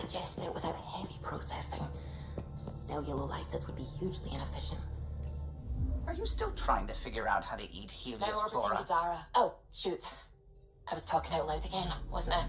digest it without heavy processing. Cellulolysis would be hugely inefficient. Are you still trying to figure out how to eat Now Helios orbiting flora? the Dara. Oh, shoot. I was talking out loud again, wasn't I?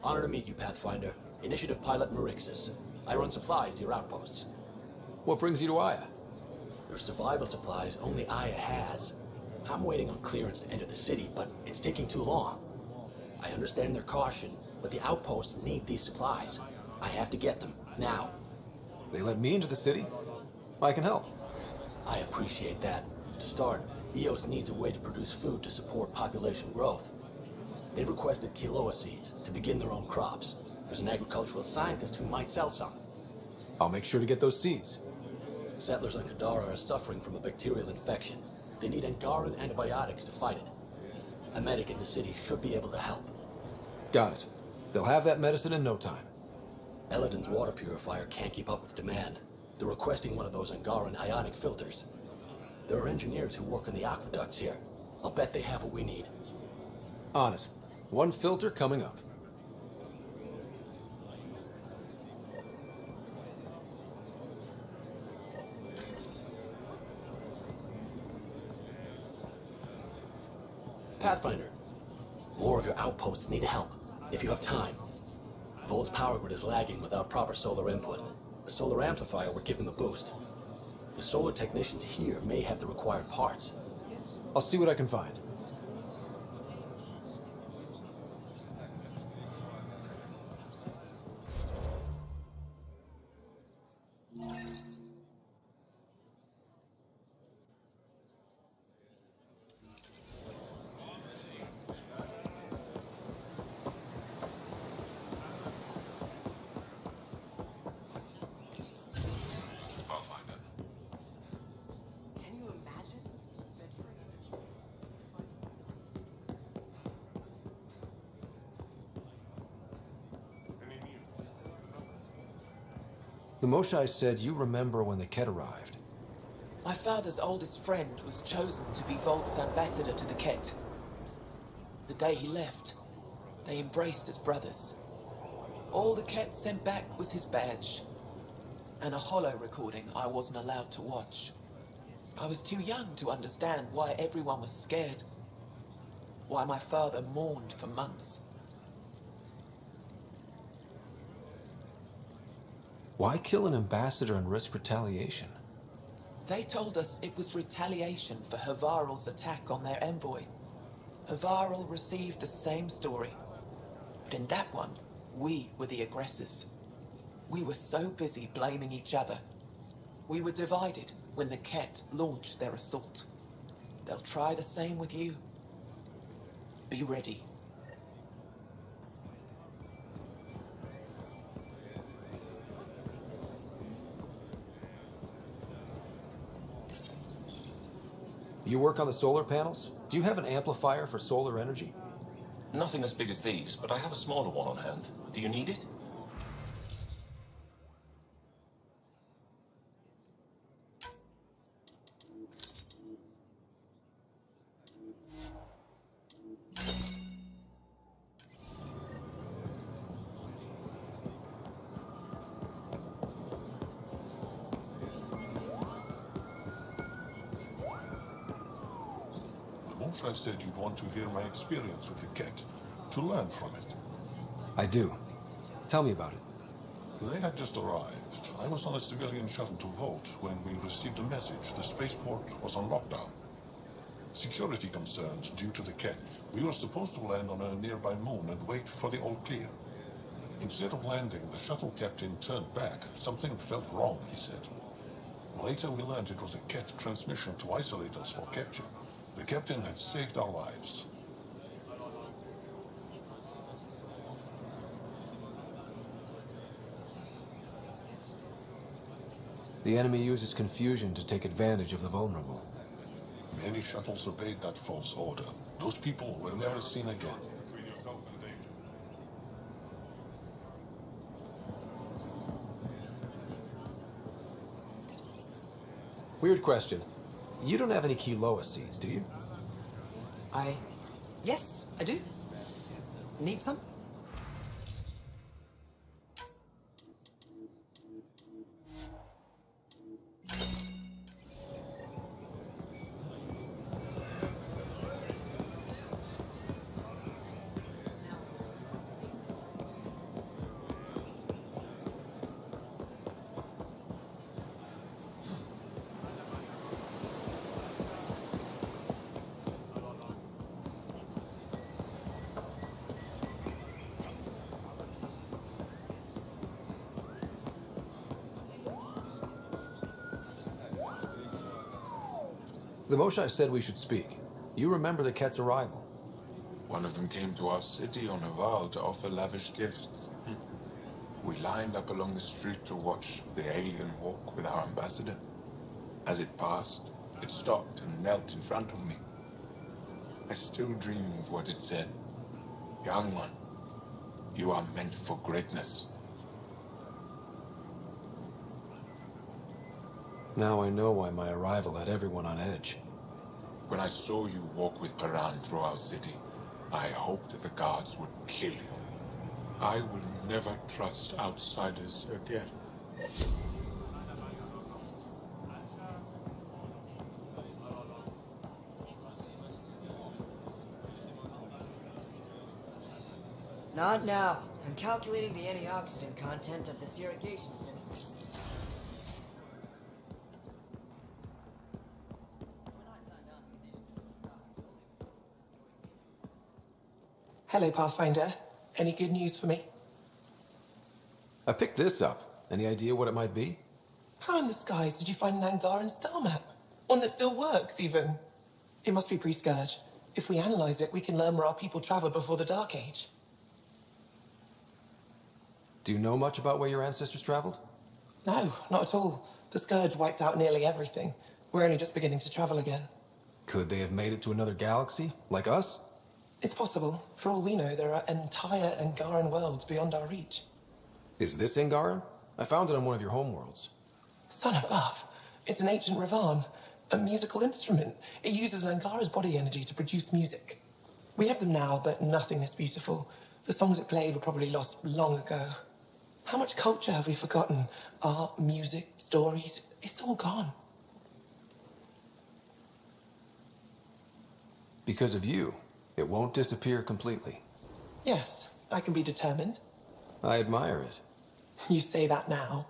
Honor to meet you, Pathfinder. Initiative Pilot Marixus. I run supplies to your outposts. What brings you to Aya? Your survival supplies only Aya has. I'm waiting on clearance to enter the city, but it's taking too long. I understand their caution, but the outposts need these supplies. I have to get them, now. They let me into the city? I can help. I appreciate that. To start, EOS needs a way to produce food to support population growth. They requested Kiloa seeds to begin their own crops. There's an agricultural scientist who might sell some. I'll make sure to get those seeds. Settlers on Kadara are suffering from a bacterial infection. They need Angaran antibiotics to fight it. A medic in the city should be able to help. Got it. They'll have that medicine in no time. Eladin's water purifier can't keep up with demand. They're requesting one of those Angaran ionic filters. There are engineers who work on the aqueducts here. I'll bet they have what we need. On it. One filter coming up. Pathfinder, more of your outposts need help, if you have time. Vol's power grid is lagging without proper solar input. The solar amplifier would give them a boost. The solar technicians here may have the required parts. I'll see what I can find. The Moshai said you remember when the Ket arrived. My father's oldest friend was chosen to be Volt's ambassador to the Ket. The day he left, they embraced as brothers. All the Ket sent back was his badge, and a holo recording I wasn't allowed to watch. I was too young to understand why everyone was scared, why my father mourned for months. Why kill an ambassador and risk retaliation? They told us it was retaliation for Havarl's attack on their envoy. Havarl received the same story. But in that one, we were the aggressors. We were so busy blaming each other. We were divided when the Ket launched their assault. They'll try the same with you. Be ready. You work on the solar panels? Do you have an amplifier for solar energy? Nothing as big as these, but I have a smaller one on hand. Do you need it? I said you'd want to hear my experience with the Ket, to learn from it. I do. Tell me about it. They had just arrived. I was on a civilian shuttle to Volt when we received a message the spaceport was on lockdown. Security concerns due to the Ket. We were supposed to land on a nearby moon and wait for the all clear. Instead of landing, the shuttle captain turned back. Something felt wrong, he said. Later we learned it was a Ket transmission to isolate us for capture. The captain had saved our lives. The enemy uses confusion to take advantage of the vulnerable. Many shuttles obeyed that false order. Those people were never seen again. Weird question. You don't have any Kiloa seeds, do you? Yes, I do. Need some? The Moshai said we should speak. You remember the Ket's arrival? One of them came to our city on a vow to offer lavish gifts. We lined up along the street to watch the alien walk with our ambassador. As it passed, it stopped and knelt in front of me. I still dream of what it said. Young one, you are meant for greatness. Now I know why my arrival had everyone on edge. When I saw you walk with Paran through our city, I hoped that the guards would kill you. I will never trust outsiders again. Not now. I'm calculating the antioxidant content of this irrigation system. Hello, Pathfinder. Any good news for me? I picked this up. Any idea what it might be? How in the skies did you find an Angaran star map? One that still works, even? It must be pre-Scourge. If we analyze it, we can learn where our people traveled before the Dark Age. Do you know much about where your ancestors traveled? No, not at all. The Scourge wiped out nearly everything. We're only just beginning to travel again. Could they have made it to another galaxy, like us? It's possible. For all we know, there are entire Angaran worlds beyond our reach. Is this Angaran? I found it on one of your homeworlds. Son above. It's an ancient Ravan, a musical instrument. It uses Angara's body energy to produce music. We have them now, but nothing is beautiful. The songs it played were probably lost long ago. How much culture have we forgotten? Art, music, stories, it's all gone. Because of you, it won't disappear completely. Yes, I can be determined. I admire it. You say that now.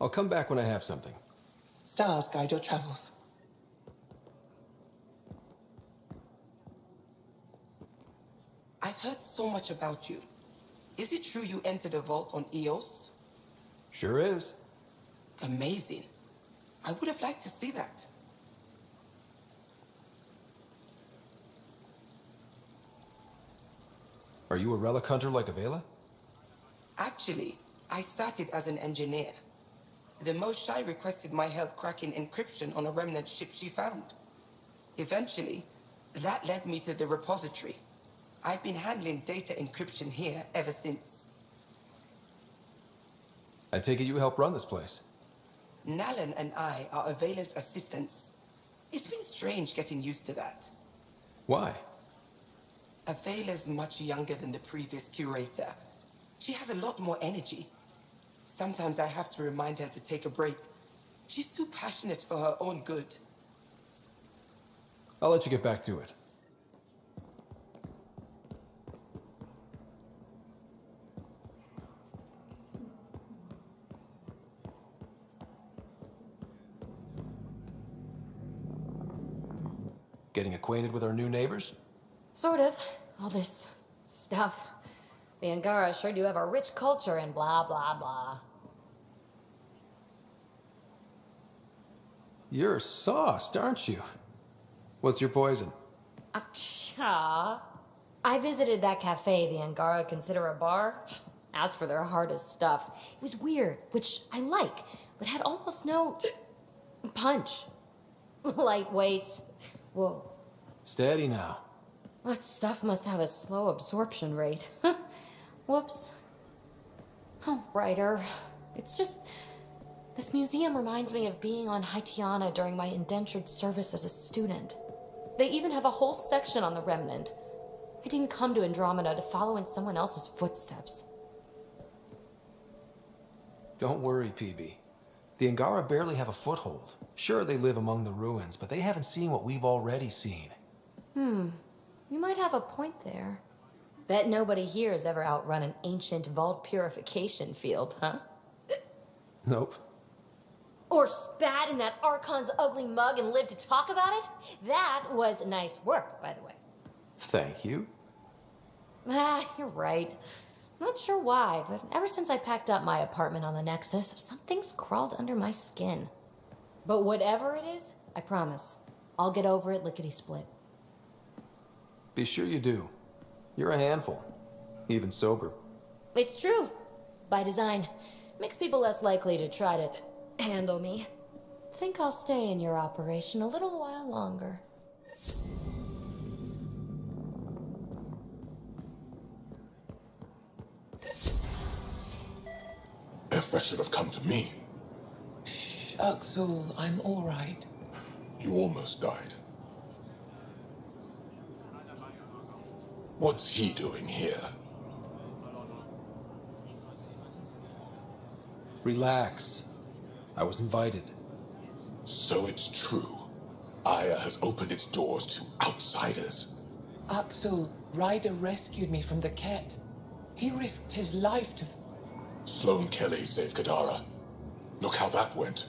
I'll come back when I have something. Stars guide your travels. I've heard so much about you. Is it true you entered a vault on Eos? Sure is. Amazing. I would have liked to see that. Are you a relic hunter like Avela? Actually, I started as an engineer. The Moshae requested my help cracking encryption on a remnant ship she found. Eventually, that led me to the repository. I've been handling data encryption here ever since. I take it you help run this place. Nalan and I are Avela's assistants. It's been strange getting used to that. Why? Avela's much younger than the previous curator. She has a lot more energy. Sometimes I have to remind her to take a break. She's too passionate for her own good. I'll let you get back to it. Getting acquainted with our new neighbors? Sort of. All this stuff. The Angara sure do have a rich culture and blah, blah, blah. You're sauced, aren't you? What's your poison? I visited that cafe the Angara consider a bar. Asked for their hardest stuff. It was weird, which I like, but had almost no punch. Lightweight. Whoa. Steady now. That stuff must have a slow absorption rate. Whoops. Oh, writer. It's just... This museum reminds me of being on Haitiana during my indentured service as a student. They even have a whole section on the Remnant. I didn't come to Andromeda to follow in someone else's footsteps. Don't worry, PB. The Angara barely have a foothold. Sure, they live among the ruins, but they haven't seen what we've already seen. You might have a point there. Bet nobody here has ever outrun an ancient vault purification field, huh? Nope. Or spat in that Archon's ugly mug and lived to talk about it? That was nice work, by the way. Thank you. You're right. Not sure why, but ever since I packed up my apartment on the Nexus, something's crawled under my skin. But whatever it is, I promise, I'll get over it lickety-split. Be sure you do. You're a handful. Even sober. It's true. By design. Makes people less likely to try to handle me. Think I'll stay in your operation a little while longer. If should have come to me. Shh, Axel, I'm all right. You almost died. What's he doing here? Relax. I was invited. So it's true. Aya has opened its doors to outsiders. Axel, Ryder rescued me from the Ket. He risked his life to... Sloane Kelly saved Kadara. Look how that went.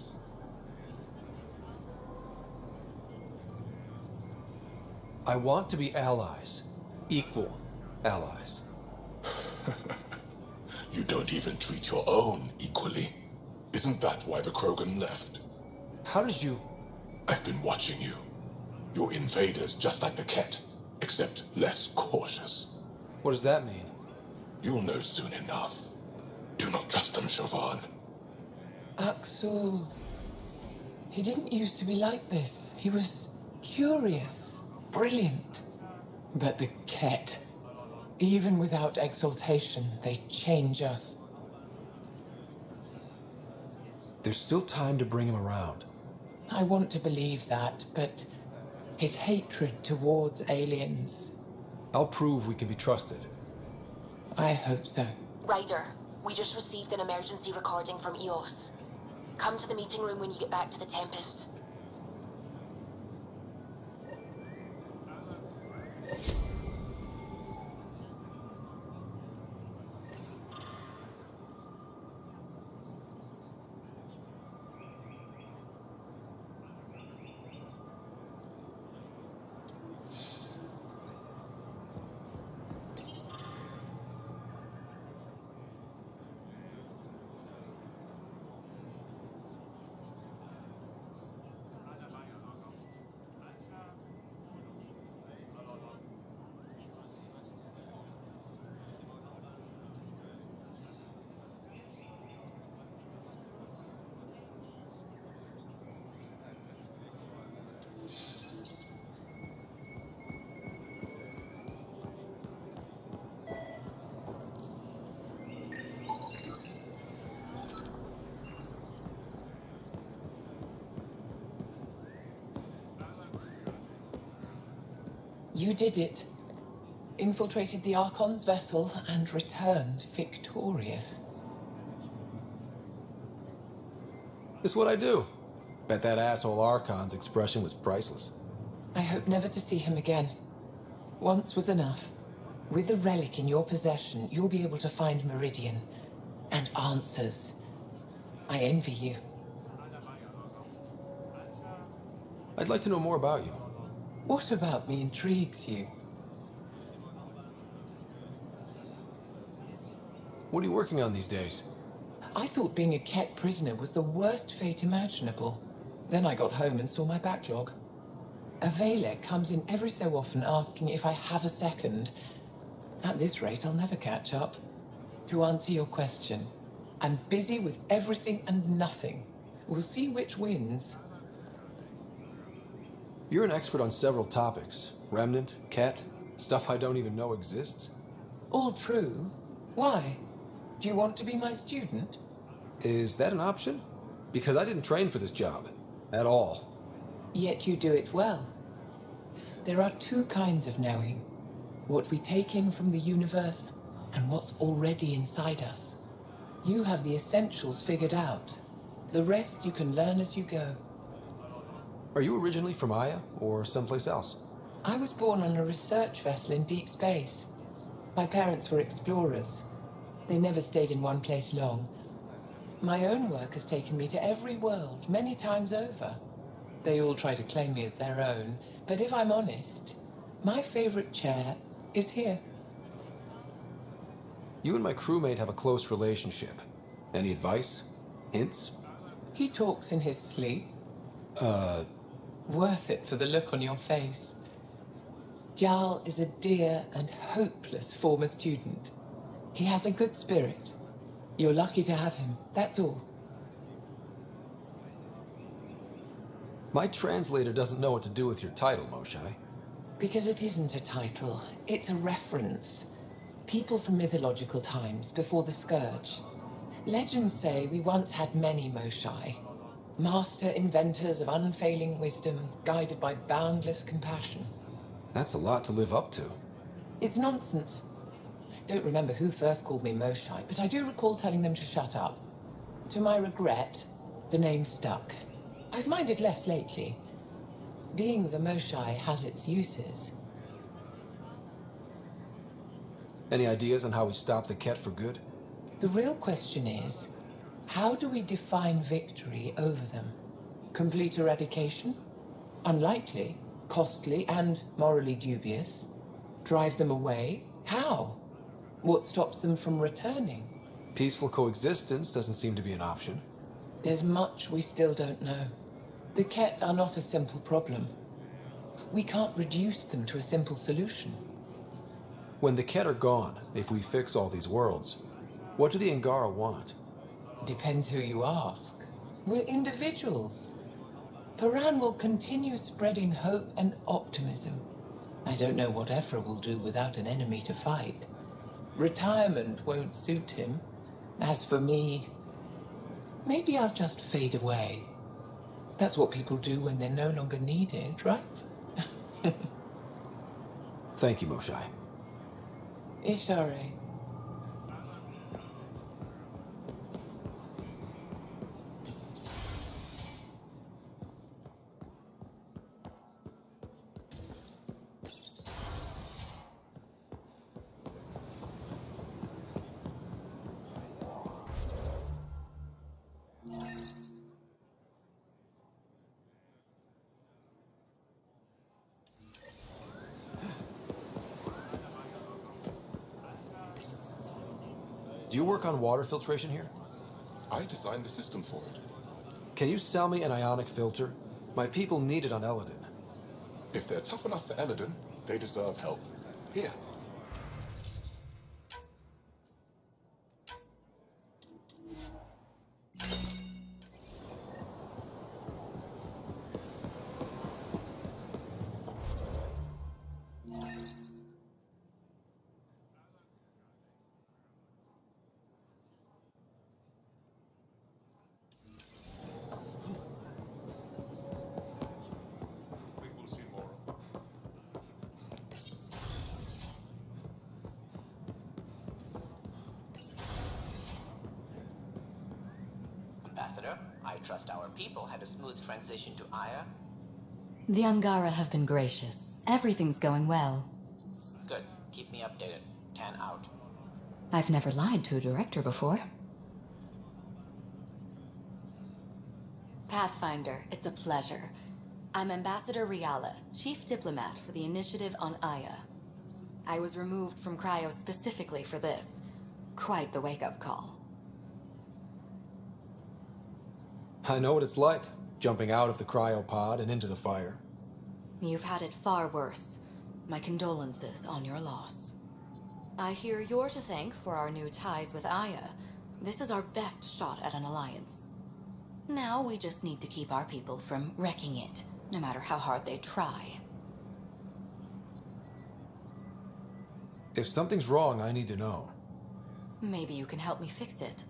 I want to be allies. Equal allies. You don't even treat your own equally. Isn't that why the Krogan left? How did you... I've been watching you. You're invaders just like the Ket, except less cautious. What does that mean? You'll know soon enough. Do not trust them, Chauvin. Axel... He didn't used to be like this. He was curious, brilliant. But the Ket... Even without exaltation, they change us. There's still time to bring him around. I want to believe that, but his hatred towards aliens... I'll prove we can be trusted. I hope so. Ryder, we just received an emergency recording from EOS. Come to the meeting room when you get back to the Tempest. You did it. Infiltrated the Archon's vessel and returned victorious. It's what I do. Bet that asshole Archon's expression was priceless. I hope never to see him again. Once was enough. With the relic in your possession, you'll be able to find Meridian and answers. I envy you. I'd like to know more about you. What about me intrigues you? What are you working on these days? I thought being a Ket prisoner was the worst fate imaginable. Then I got home and saw my backlog. A Vele comes in every so often asking if I have a second. At this rate, I'll never catch up. To answer your question, I'm busy with everything and nothing. We'll see which wins. You're an expert on several topics. Remnant, Ket, stuff I don't even know exists. All true. Why? Do you want to be my student? Is that an option? Because I didn't train for this job. At all. Yet you do it well. There are two kinds of knowing. What we take in from the universe, and what's already inside us. You have the essentials figured out. The rest you can learn as you go. Are you originally from Aya, or someplace else? I was born on a research vessel in deep space. My parents were explorers. They never stayed in one place long. My own work has taken me to every world, many times over. They all try to claim me as their own, but if I'm honest, my favorite chair is here. You and my crewmate have a close relationship. Any advice? Hints? He talks in his sleep. Worth it for the look on your face. Jarl is a dear and hopeless former student. He has a good spirit. You're lucky to have him, that's all. My translator doesn't know what to do with your title, Moshai. Because it isn't a title, it's a reference. People from mythological times, before the Scourge. Legends say we once had many Moshai. Master inventors of unfailing wisdom, guided by boundless compassion. That's a lot to live up to. It's nonsense. Don't remember who first called me Moshai, but I do recall telling them to shut up. To my regret, the name stuck. I've minded less lately. Being the Moshai has its uses. Any ideas on how we stop the Ket for good? The real question is, how do we define victory over them? Complete eradication? Unlikely, costly, and morally dubious. Drive them away? How? What stops them from returning? Peaceful coexistence doesn't seem to be an option. There's much we still don't know. The Ket are not a simple problem. We can't reduce them to a simple solution. When the Ket are gone, if we fix all these worlds, what do the Angara want? Depends who you ask. We're individuals. Paran will continue spreading hope and optimism. I don't know what Ephra will do without an enemy to fight. Retirement won't suit him. As for me, maybe I'll just fade away. That's what people do when they're no longer needed, right? Thank you, Moshai. Ishare. Do you work on water filtration here? I designed the system for it. Can you sell me an ionic filter? My people need it on Eladin. If they're tough enough for Eladin, they deserve help. Here. I trust our people had a smooth transition to Aya. The Angara have been gracious. Everything's going well. Good. Keep me updated. 10 out. I've never lied to a director before. Pathfinder, it's a pleasure. I'm Ambassador Riala, Chief Diplomat for the Initiative on Aya. I was removed from Cryo specifically for this. Quite the wake-up call. I know what it's like, jumping out of the cryopod and into the fire. You've had it far worse. My condolences on your loss. I hear you're to thank for our new ties with Aya. This is our best shot at an alliance. Now we just need to keep our people from wrecking it, no matter how hard they try. If something's wrong, I need to know. Maybe you can help me fix it.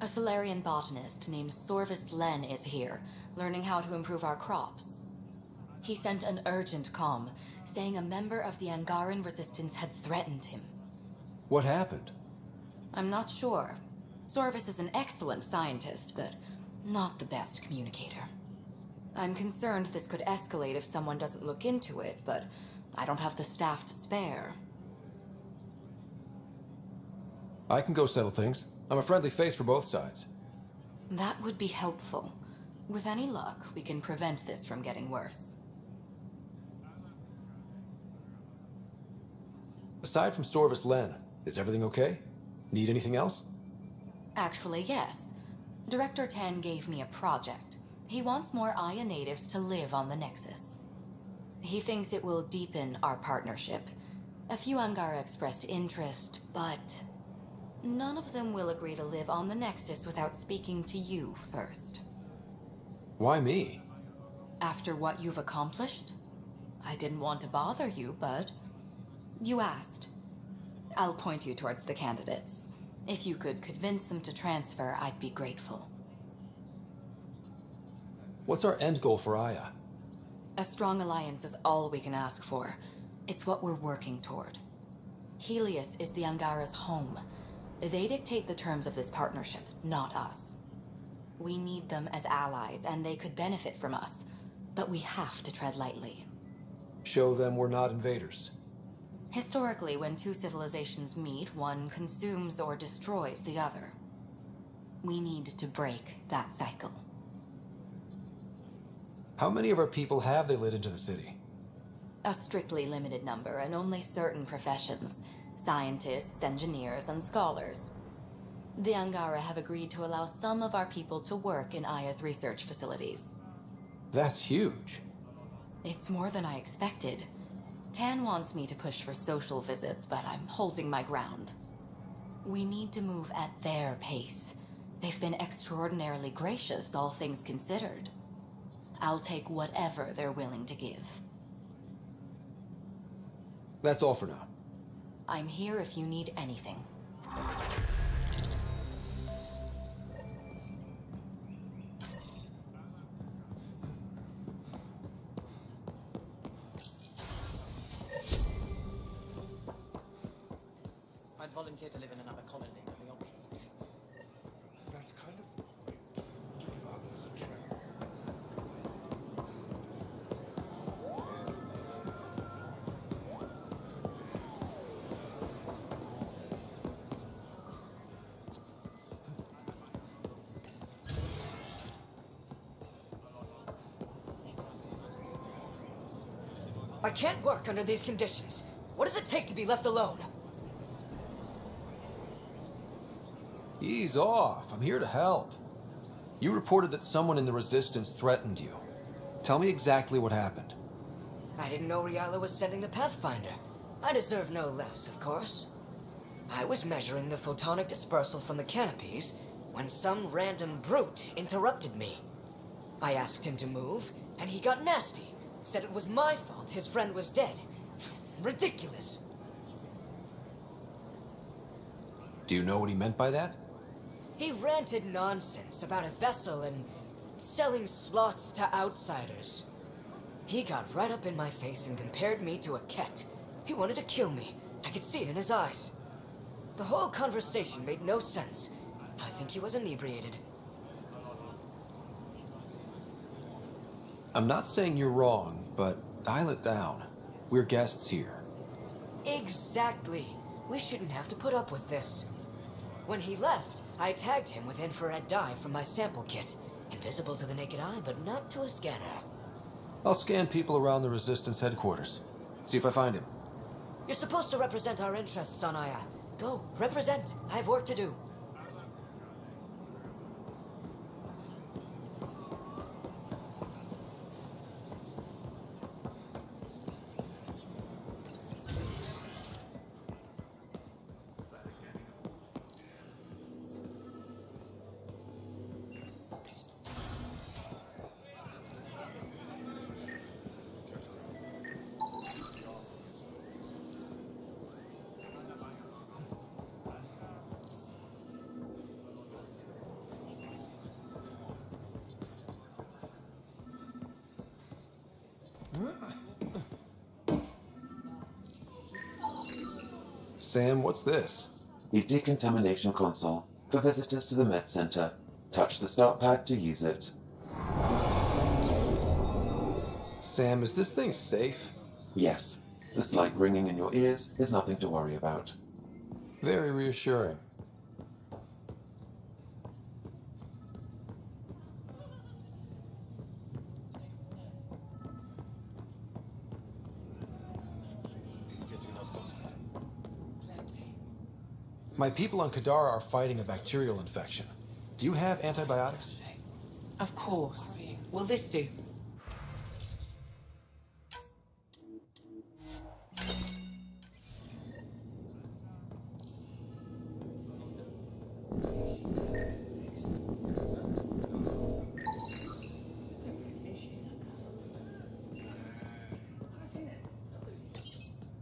A Solarian botanist named Sorvis Len is here, learning how to improve our crops. He sent an urgent comm, saying a member of the Angaran resistance had threatened him. What happened? I'm not sure. Sorvis is an excellent scientist, but not the best communicator. I'm concerned this could escalate if someone doesn't look into it, but I don't have the staff to spare. I can go settle things. I'm a friendly face for both sides. That would be helpful. With any luck, we can prevent this from getting worse. Aside from Sorvis Len, is everything okay? Need anything else? Actually, yes. Director Tan gave me a project. He wants more Aya natives to live on the Nexus. He thinks it will deepen our partnership. A few Angara expressed interest, but none of them will agree to live on the Nexus without speaking to you first. Why me? After what you've accomplished? I didn't want to bother you, but you asked. I'll point you towards the candidates. If you could convince them to transfer, I'd be grateful. What's our end goal for Aya? A strong alliance is all we can ask for. It's what we're working toward. Helios is the Angara's home. They dictate the terms of this partnership, not us. We need them as allies, and they could benefit from us. But we have to tread lightly. Show them we're not invaders. Historically, when two civilizations meet, one consumes or destroys the other. We need to break that cycle. How many of our people have they let into the city? A strictly limited number, and only certain professions. Scientists, engineers, and scholars. The Angara have agreed to allow some of our people to work in Aya's research facilities. That's huge. It's more than I expected. Tan wants me to push for social visits, but I'm holding my ground. We need to move at their pace. They've been extraordinarily gracious, all things considered. I'll take whatever they're willing to give. That's all for now. I'm here if you need anything. I'd volunteer to live in another colony with the options. That's kind of the point. To give others a chance. I can't work under these conditions. What does it take to be left alone? Ease off. I'm here to help. You reported that someone in the Resistance threatened you. Tell me exactly what happened. I didn't know Riala was sending the Pathfinder. I deserve no less, of course. I was measuring the photonic dispersal from the canopies when some random brute interrupted me. I asked him to move, and he got nasty. Said it was my fault his friend was dead. Ridiculous. Do you know what he meant by that? He ranted nonsense about a vessel and selling slots to outsiders. He got right up in my face and compared me to a cat. He wanted to kill me. I could see it in his eyes. The whole conversation made no sense. I think he was inebriated. I'm not saying you're wrong, but dial it down. We're guests here. Exactly. We shouldn't have to put up with this. When he left, I tagged him with infrared dye from my sample kit. Invisible to the naked eye, but not to a scanner. I'll scan people around the Resistance headquarters. See if I find him. You're supposed to represent our interests on Aya. Go, represent. I have work to do. Sam, what's this? The decontamination console for visitors to the Med Center. Touch the start pad to use it. Sam, is this thing safe? Yes, the slight ringing in your ears is nothing to worry about. Very reassuring. My people on Kadara are fighting a bacterial infection. Do you have antibiotics? Of course. Will this do?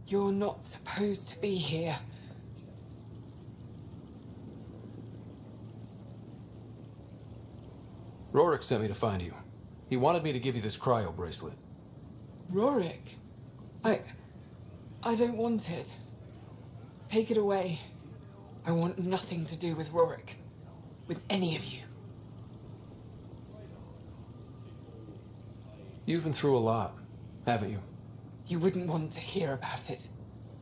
You're not supposed to be here. Rorik sent me to find you. He wanted me to give you this cryo bracelet. Rorik? I don't want it. Take it away. I want nothing to do with Rorik. With any of you. You've been through a lot, haven't you? You wouldn't want to hear about it.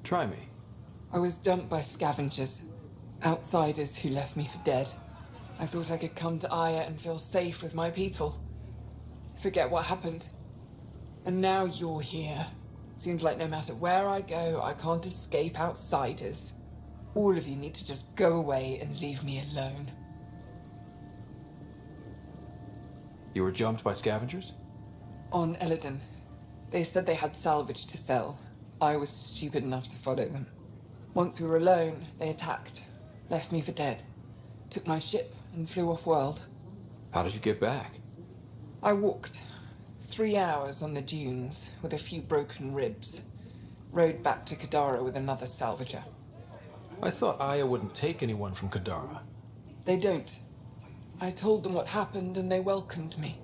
Try me. I was dumped by scavengers. Outsiders who left me for dead. I thought I could come to Aya and feel safe with my people. Forget what happened. And now you're here. Seems like no matter where I go, I can't escape outsiders. All of you need to just go away and leave me alone. You were jumped by scavengers? On Eladon. They said they had salvage to sell. I was stupid enough to follow them. Once we were alone, they attacked. Left me for dead. Took my ship and flew off-world. How did you get back? I walked 3 hours on the dunes with a few broken ribs. Rode back to Kadara with another salvager. I thought Aya wouldn't take anyone from Kadara. They don't. I told them what happened and they welcomed me.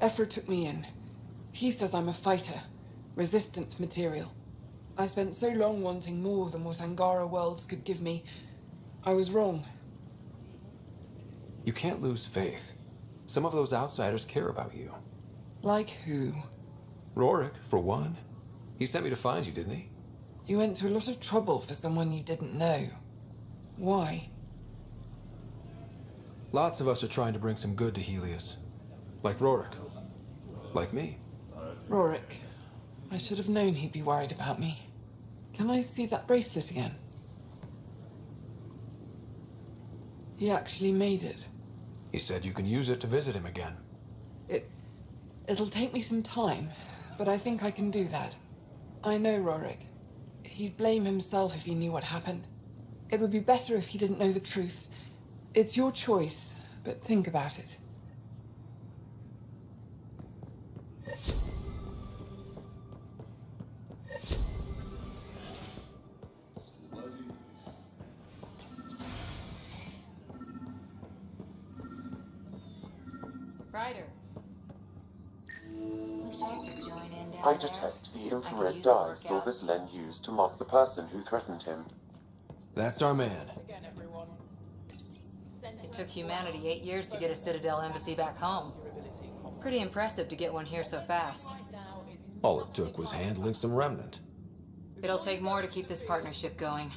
Ephra took me in. He says I'm a fighter, resistance material. I spent so long wanting more than what Angara Worlds could give me. I was wrong. You can't lose faith. Some of those outsiders care about you. Like who? Rorik, for one. He sent me to find you, didn't he? You went to a lot of trouble for someone you didn't know. Why? Lots of us are trying to bring some good to Helios. Like Rorik. Like me. Rorik. I should have known he'd be worried about me. Can I see that bracelet again? He actually made it. He said you can use it to visit him again. It'll take me some time, but I think I can do that. I know Rorik. He'd blame himself if he knew what happened. It would be better if he didn't know the truth. It's your choice, but think about it. Ryder. Wish I could join in down I there. detect the I could infrared use a dye workout. Silvis Len used to mark the person who threatened him. That's our man. Again, everyone. It took humanity 8 years to get a Citadel embassy back home. Pretty impressive to get one here so fast. All it took was handling some remnant. It'll take more to keep this partnership going.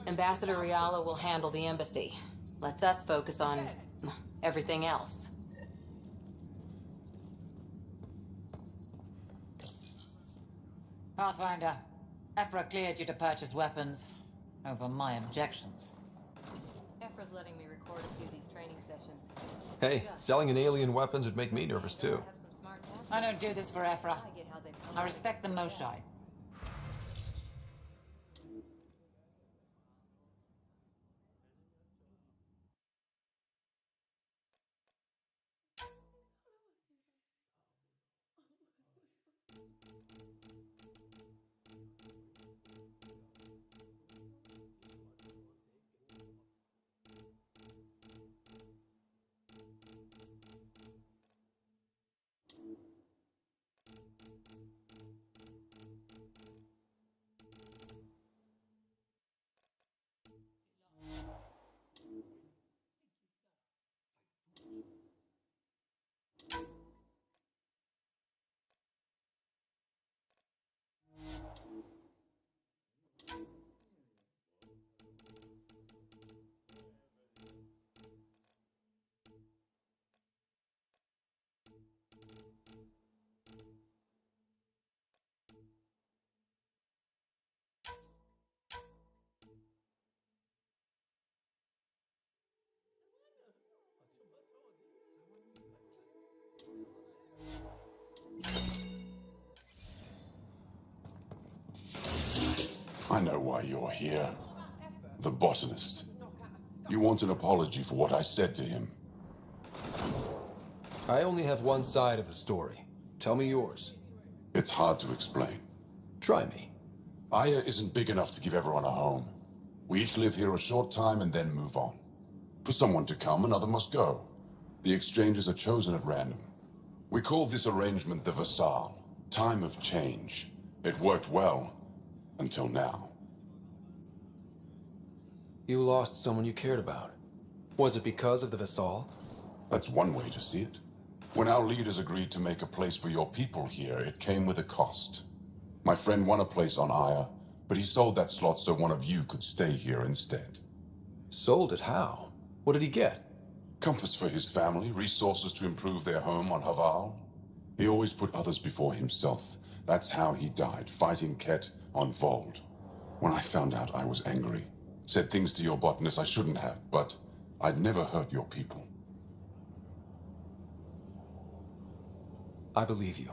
Ambassador Riala will handle the embassy. Lets us focus on everything else. Pathfinder, Ephra cleared you to purchase weapons. Over my objections. Ephra's letting me record a few of these training sessions. Hey, selling an alien weapons would make me nervous too. I don't do this for Ephra. I respect the Moshai. I know why you're here. The botanist. You want an apology for what I said to him. I only have one side of the story. Tell me yours. It's hard to explain. Try me. Aya isn't big enough to give everyone a home. We each live here a short time and then move on. For someone to come, another must go. The exchanges are chosen at random. We call this arrangement the Vassal. Time of change. It worked well. Until now. You lost someone you cared about. Was it because of the Vassal? That's one way to see it. When our leaders agreed to make a place for your people here, it came with a cost. My friend won a place on Aya, but he sold that slot so one of you could stay here instead. Sold it how? What did he get? Comforts for his family, resources to improve their home on Haval. He always put others before himself. That's how he died, fighting Ket on Vold. When I found out, I was angry. Said things to your botanist I shouldn't have, but I'd never hurt your people. I believe you,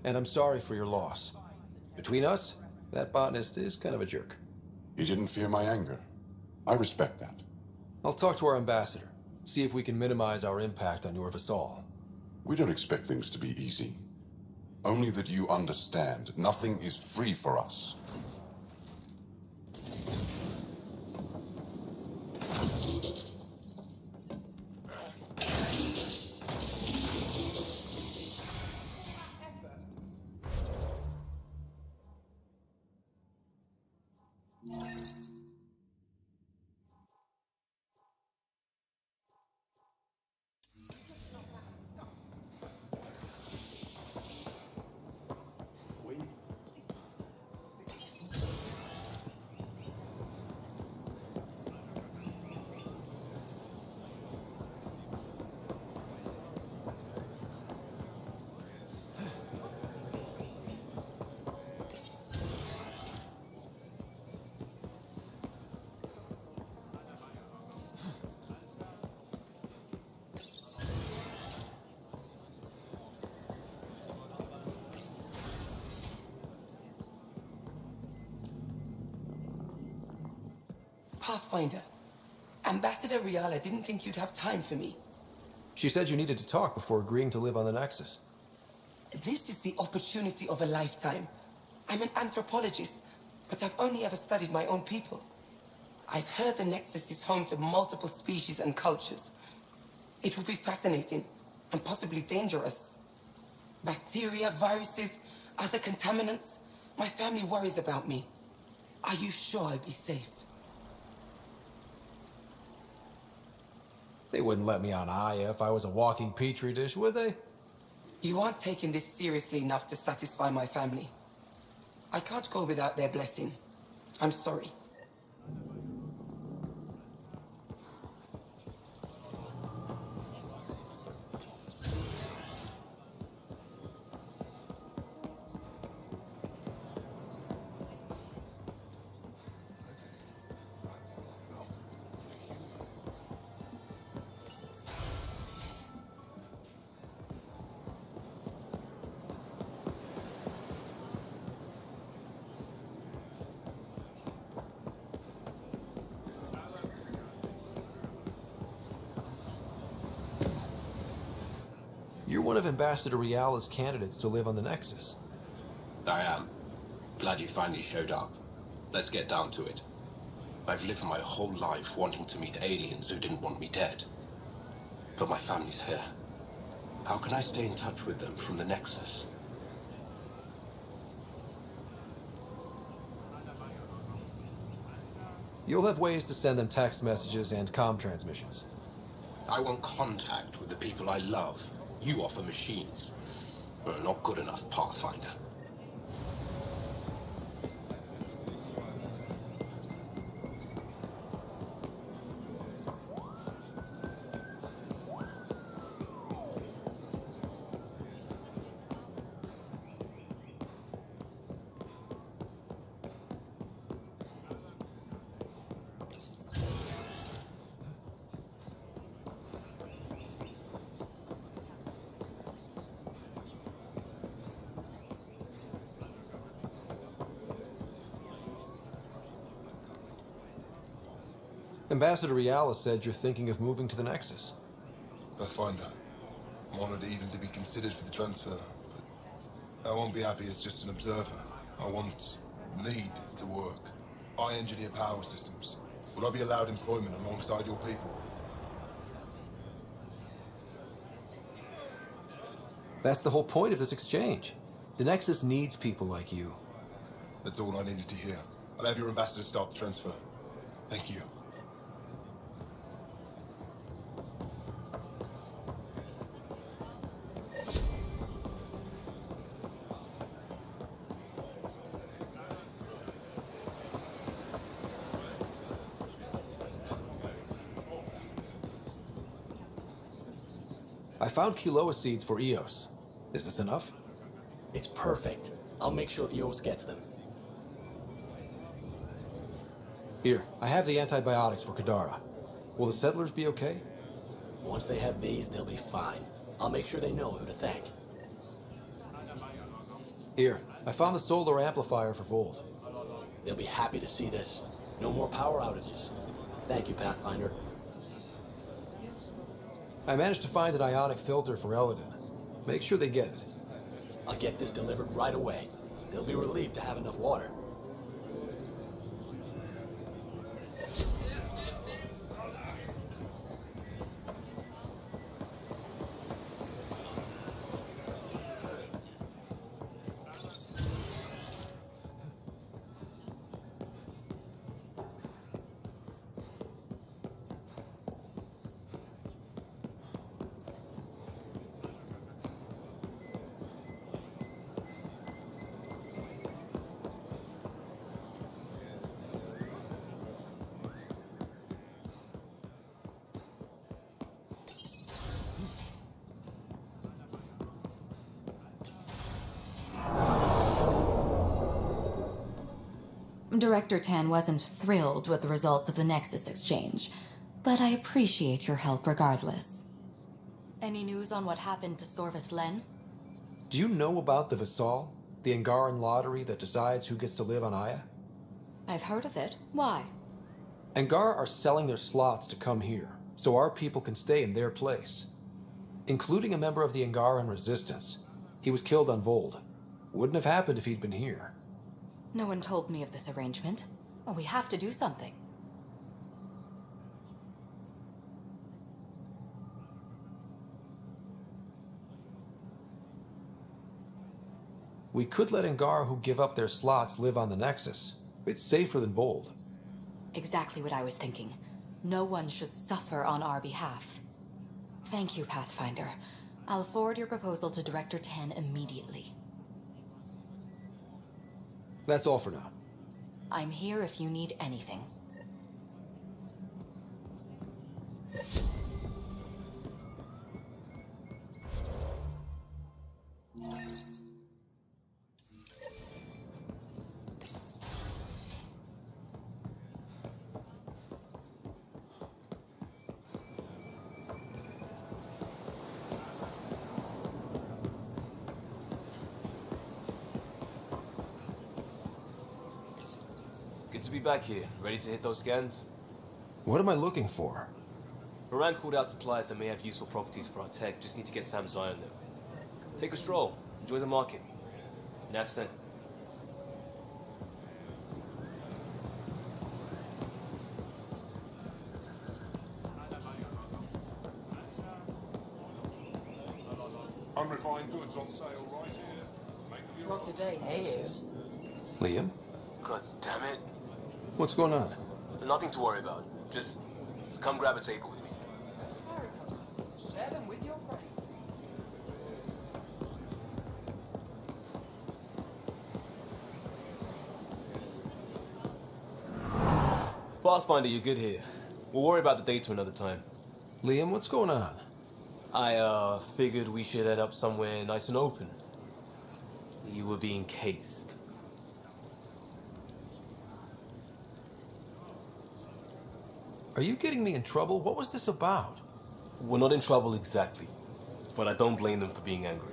and I'm sorry for your loss. Between us, that botanist is kind of a jerk. He didn't fear my anger. I respect that. I'll talk to our ambassador, see if we can minimize our impact on your Vassal. We don't expect things to be easy. Only that you understand, nothing is free for us. Pathfinder, Ambassador Riala didn't think you'd have time for me. She said you needed to talk before agreeing to live on the Nexus. This is the opportunity of a lifetime. I'm an anthropologist, but I've only ever studied my own people. I've heard the Nexus is home to multiple species and cultures. It will be fascinating and possibly dangerous. Bacteria, viruses, other contaminants. My family worries about me. Are you sure I'll be safe? They wouldn't let me on Aya if I was a walking petri dish, would they? You aren't taking this seriously enough to satisfy my family. I can't go without their blessing. I'm sorry. You're one of Ambassador Riala's candidates to live on the Nexus. I am. Glad you finally showed up. Let's get down to it. I've lived my whole life wanting to meet aliens who didn't want me dead. But my family's here. How can I stay in touch with them from the Nexus? You'll have ways to send them text messages and comm transmissions. I want contact with the people I love. You offer machines. Not good enough, Pathfinder. Ambassador Riala said you're thinking of moving to the Nexus. Pathfinder. I'm honored even to be considered for the transfer, but I won't be happy as just an observer. I need to work. I engineer power systems. Will I be allowed employment alongside your people? That's the whole point of this exchange. The Nexus needs people like you. That's all I needed to hear. I'll have your ambassador start the transfer. Thank you. I found Kiloa seeds for Eos. Is this enough? It's perfect. I'll make sure Eos gets them. Here, I have the antibiotics for Kadara. Will the settlers be okay? Once they have these, they'll be fine. I'll make sure they know who to thank. Here, I found the solar amplifier for Vold. They'll be happy to see this. No more power outages. Thank you, Pathfinder. I managed to find an ionic filter for Eladin. Make sure they get it. I'll get this delivered right away. They'll be relieved to have enough water. Director Tan wasn't thrilled with the results of the Nexus exchange, but I appreciate your help regardless. Any news on what happened to Sorvis Len? Do you know about the Visal? The Angaran lottery that decides who gets to live on Aya? I've heard of it. Why? Angar are selling their slots to come here, so our people can stay in their place. Including a member of the Angaran resistance. He was killed on Vold. Wouldn't have happened if he'd been here. No one told me of this arrangement. Well, we have to do something. We could let Angar who give up their slots live on the Nexus. It's safer than Vold. Exactly what I was thinking. No one should suffer on our behalf. Thank you, Pathfinder. I'll forward your proposal to Director 10 immediately. That's all for now. I'm here if you need anything. Good to be back here, ready to hit those scans. What am I looking for? Moran called out supplies that may have useful properties for our tech, just need to get Sam's eye on them. Take a stroll, enjoy the market. Nav sent. Unrefined goods on sale right here. Make them your Not today, hey. Liam? God damn it. What's going on? Nothing to worry about. Just come grab a table with me. Share them with your friends. Pathfinder, you're good here. We'll worry about the data another time. Liam, what's going on? I, figured we should head up somewhere nice and open. You were being cased. Are you getting me in trouble? What was this about? We're not in trouble exactly, but I don't blame them for being angry.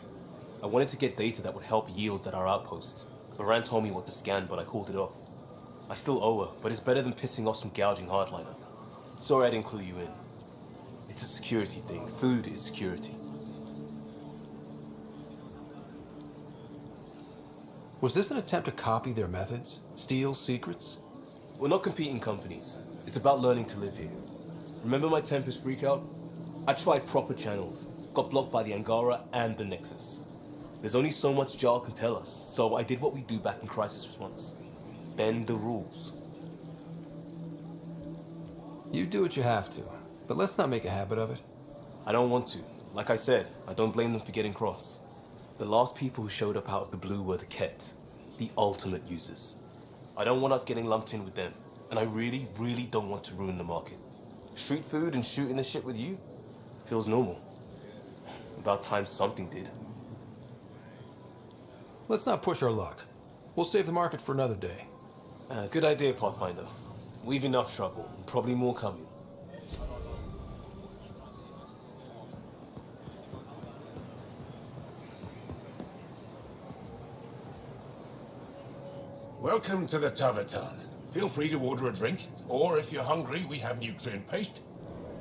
I wanted to get data that would help yields at our outposts. Moran told me what to scan, but I called it off. I still owe her, but it's better than pissing off some gouging hardliner. Sorry I didn't clue you in. It's a security thing. Food is security. Was this an attempt to copy their methods? Steal secrets? We're not competing companies. It's about learning to live here. Remember my Tempest freakout? I tried proper channels. Got blocked by the Angara and the Nexus. There's only so much Jarl can tell us, so I did what we do back in crisis response. Bend the rules. You do what you have to, but let's not make a habit of it. I don't want to. Like I said, I don't blame them for getting cross. The last people who showed up out of the blue were the Ket, the ultimate users. I don't want us getting lumped in with them, and I really, really don't want to ruin the market. Street food and shooting the shit with you feels normal. About time something did. Let's not push our luck. We'll save the market for another day. Good idea, Pathfinder. We've enough trouble, and probably more coming. Welcome to the Tavertan. Feel free to order a drink, or if you're hungry, we have nutrient paste.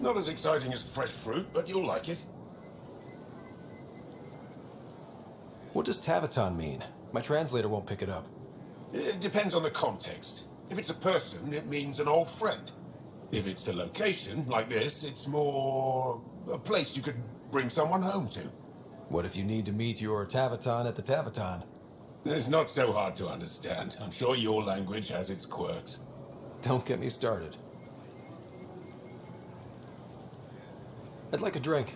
Not as exciting as fresh fruit, but you'll like it. What does Tavertan mean? My translator won't pick it up. It depends on the context. If it's a person, it means an old friend. If it's a location, like this, it's more a place you could bring someone home to. What if you need to meet your Tavertan at the Tavertan? It's not so hard to understand. I'm sure your language has its quirks. Don't get me started. I'd like a drink.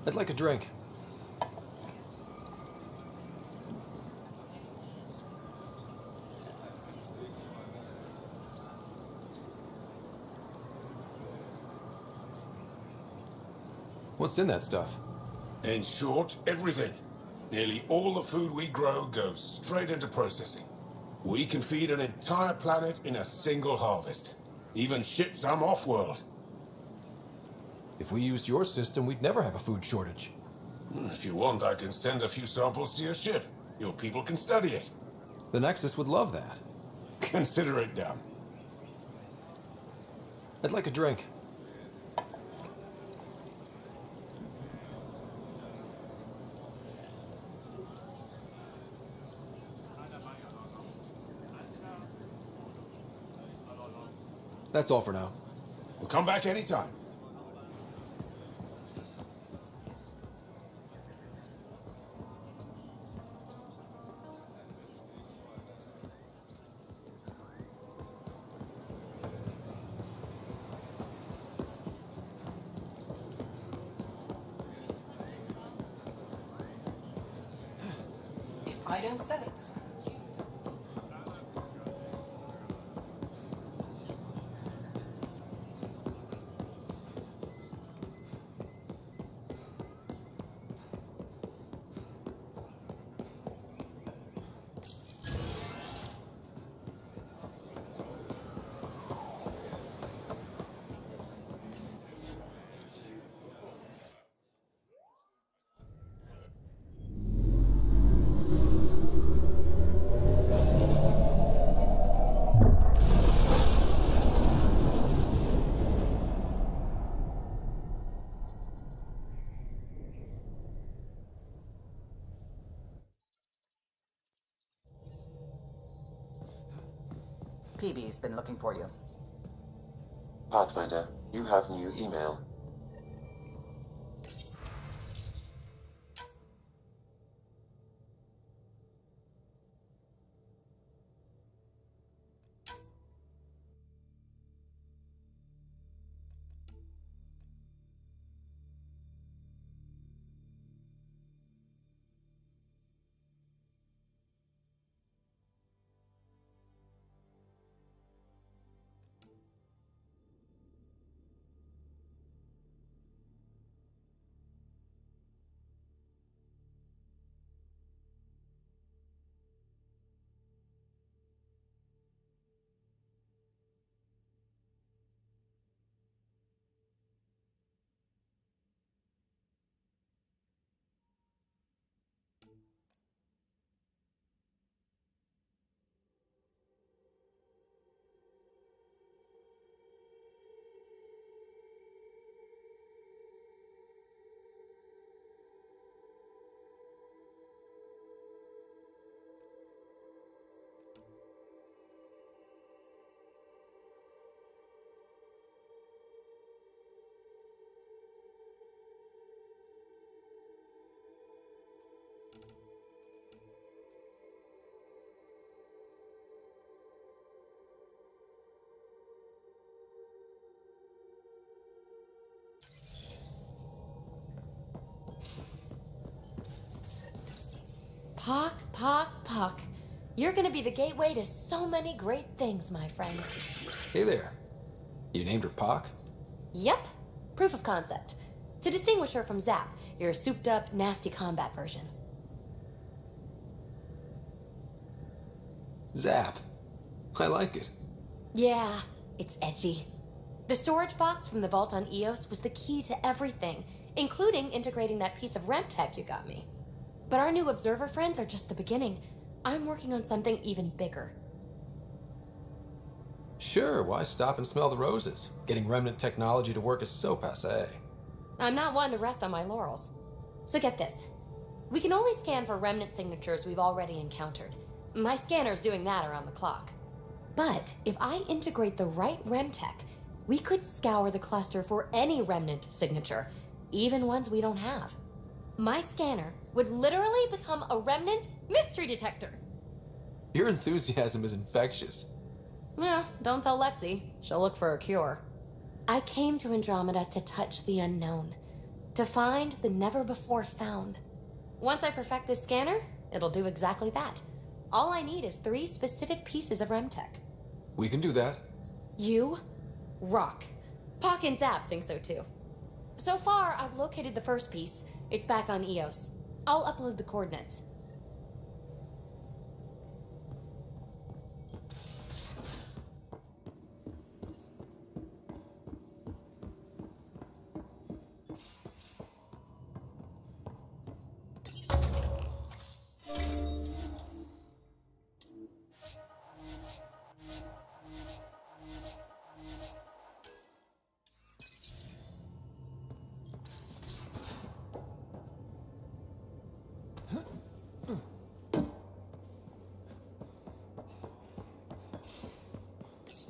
I'd like a drink. What's in that stuff? In short, everything. Nearly all the food we grow goes straight into processing. We can feed an entire planet in a single harvest. Even ship some off-world. If we used your system, we'd never have a food shortage. If you want, I can send a few samples to your ship. Your people can study it. The Nexus would love that. Consider it done. I'd like a drink. That's all for now. We'll come back anytime. I don't sell it. PB's been looking for you. Pathfinder, you have new email. Pock. You're gonna be the gateway to so many great things, my friend. Hey there. You named her Pock? Yep. Proof of concept. To distinguish her from Zap, your souped-up, nasty combat version. Zap. I like it. Yeah, it's edgy. The storage box from the vault on Eos was the key to everything, including integrating that piece of REM tech you got me. But our new observer friends are just the beginning. I'm working on something even bigger. Sure, why stop and smell the roses? Getting remnant technology to work is so passé. I'm not one to rest on my laurels. So get this. We can only scan for remnant signatures we've already encountered. My scanner's doing that around the clock. But if I integrate the right REM tech, we could scour the cluster for any remnant signature, even ones we don't have. My scanner would literally become a remnant mystery detector. Your enthusiasm is infectious. Yeah, don't tell Lexi. She'll look for a cure. I came to Andromeda to touch the unknown, to find the never-before-found. Once I perfect this scanner, it'll do exactly that. All I need is 3 specific pieces of REMTech. We can do that. You rock. Pock and Zap think so too. So far, I've located the first piece. It's back on Eos. I'll upload the coordinates.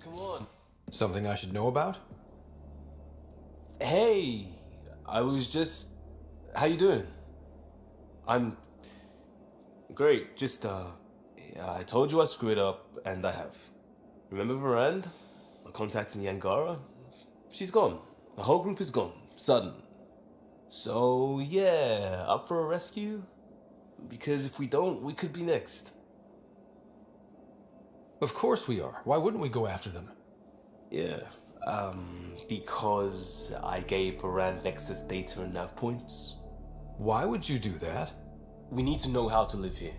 Come on. Something I should know about? Hey, I was just... How you doing? I'm... Great, just, yeah, I told you I screwed up, and I have. Remember Varand? My contact in the Angara? She's gone. The whole group is gone. Sudden. So, yeah, up for a rescue? Because if we don't, we could be next. Of course we are. Why wouldn't we go after them? Yeah, because I gave Varand Nexus data and nav points. Why would you do that? We need to know how to live here.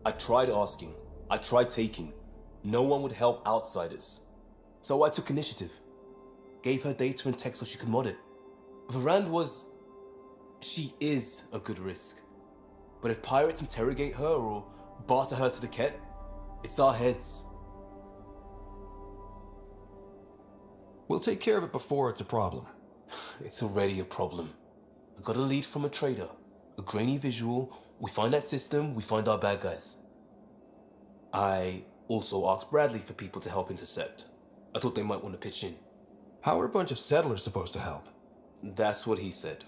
I tried asking. I tried taking. No one would help outsiders. So I took initiative. Gave her data and tech so she could mod it. Varand was... She is a good risk. But if pirates interrogate her or barter her to the Ket, it's our heads. We'll take care of it before it's a problem. It's already a problem. I got a lead from a trader. A grainy visual. We find that system, we find our bad guys. I also asked Bradley for people to help intercept. I thought they might want to pitch in. How are a bunch of settlers supposed to help? That's what he said.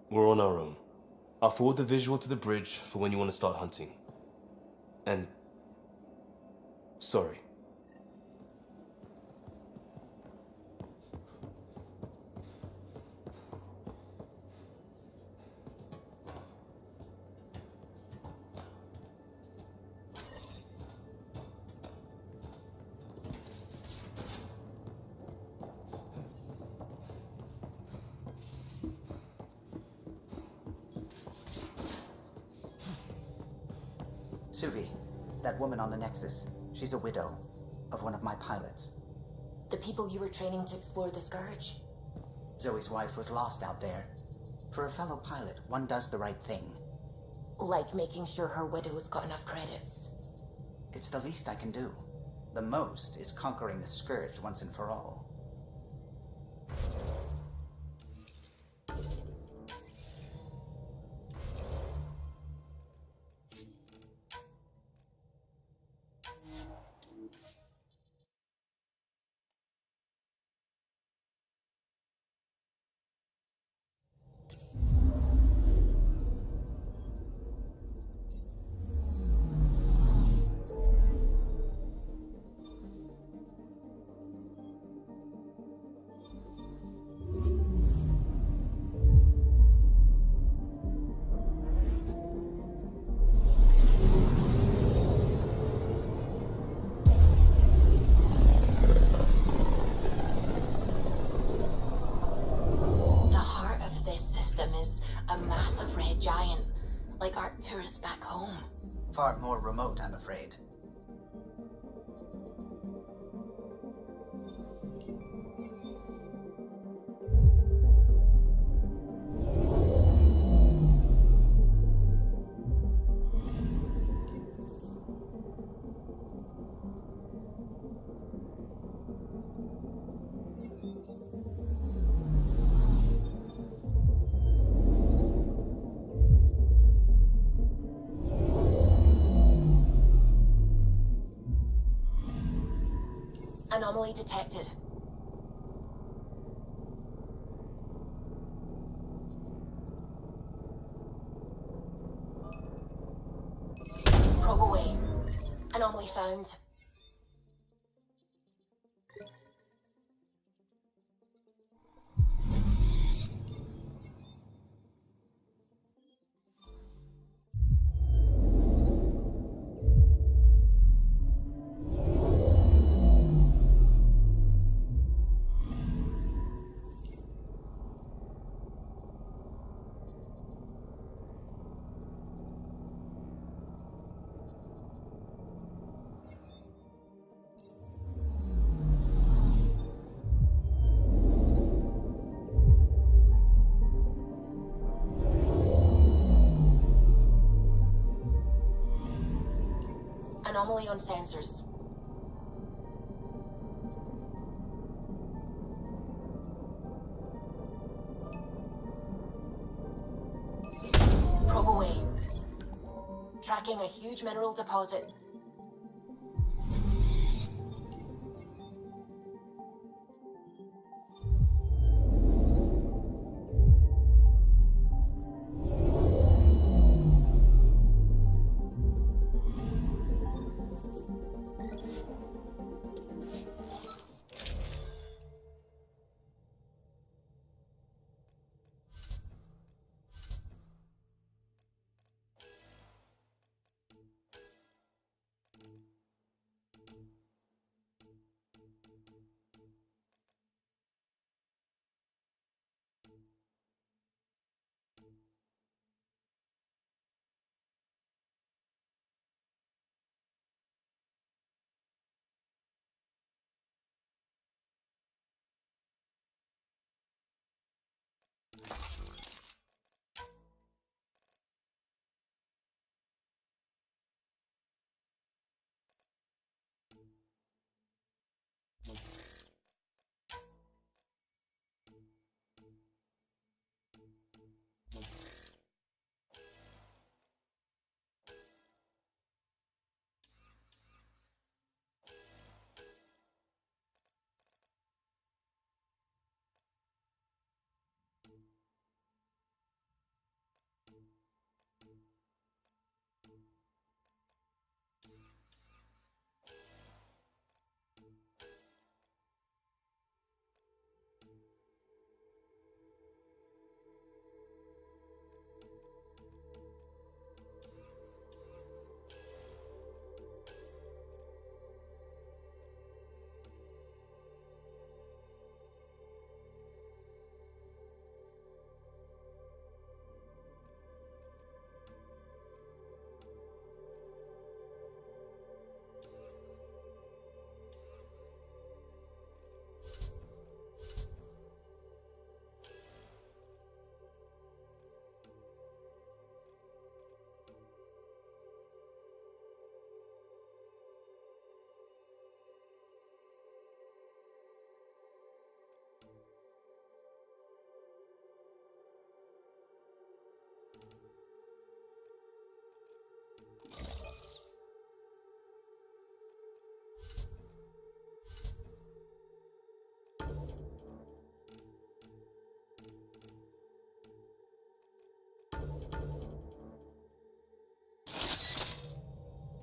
We're on our own. I'll forward the visual to the bridge for when you want to start hunting. And... sorry. Suvi, that woman on the Nexus, she's a widow of one of my pilots. The people you were training to explore the Scourge? Zoe's wife was lost out there. For a fellow pilot, one does the right thing. Like making sure her widow's got enough credits. It's the least I can do. The most is conquering the Scourge once and for all. Far more remote, I'm afraid. Anomaly detected. Probe away. Anomaly found. Anomaly on sensors. Probe away. Tracking a huge mineral deposit.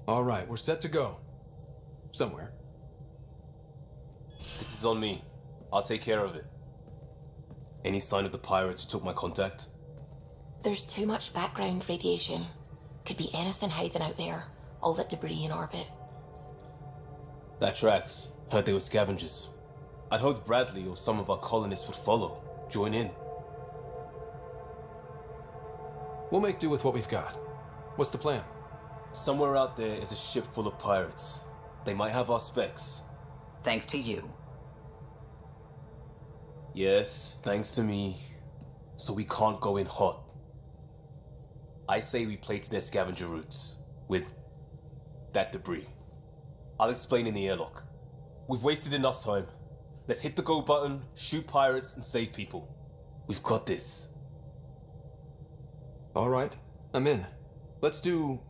All right, we're set to go. Somewhere. This is on me. I'll take care of it. Any sign of the pirates who took my contact? There's too much background radiation. Could be anything hiding out there. All that debris in orbit. That tracks. Heard they were scavengers. I'd hoped Bradley or some of our colonists would follow. Join in. We'll make do with what we've got. What's the plan? Somewhere out there is a ship full of pirates. They might have our specs. Thanks to you. Yes, thanks to me. So we can't go in hot. I say we play to their scavenger routes. With that debris. I'll explain in the airlock. We've wasted enough time. Let's hit the go button, shoot pirates, and save people. We've got this. All right, I'm in. Let's do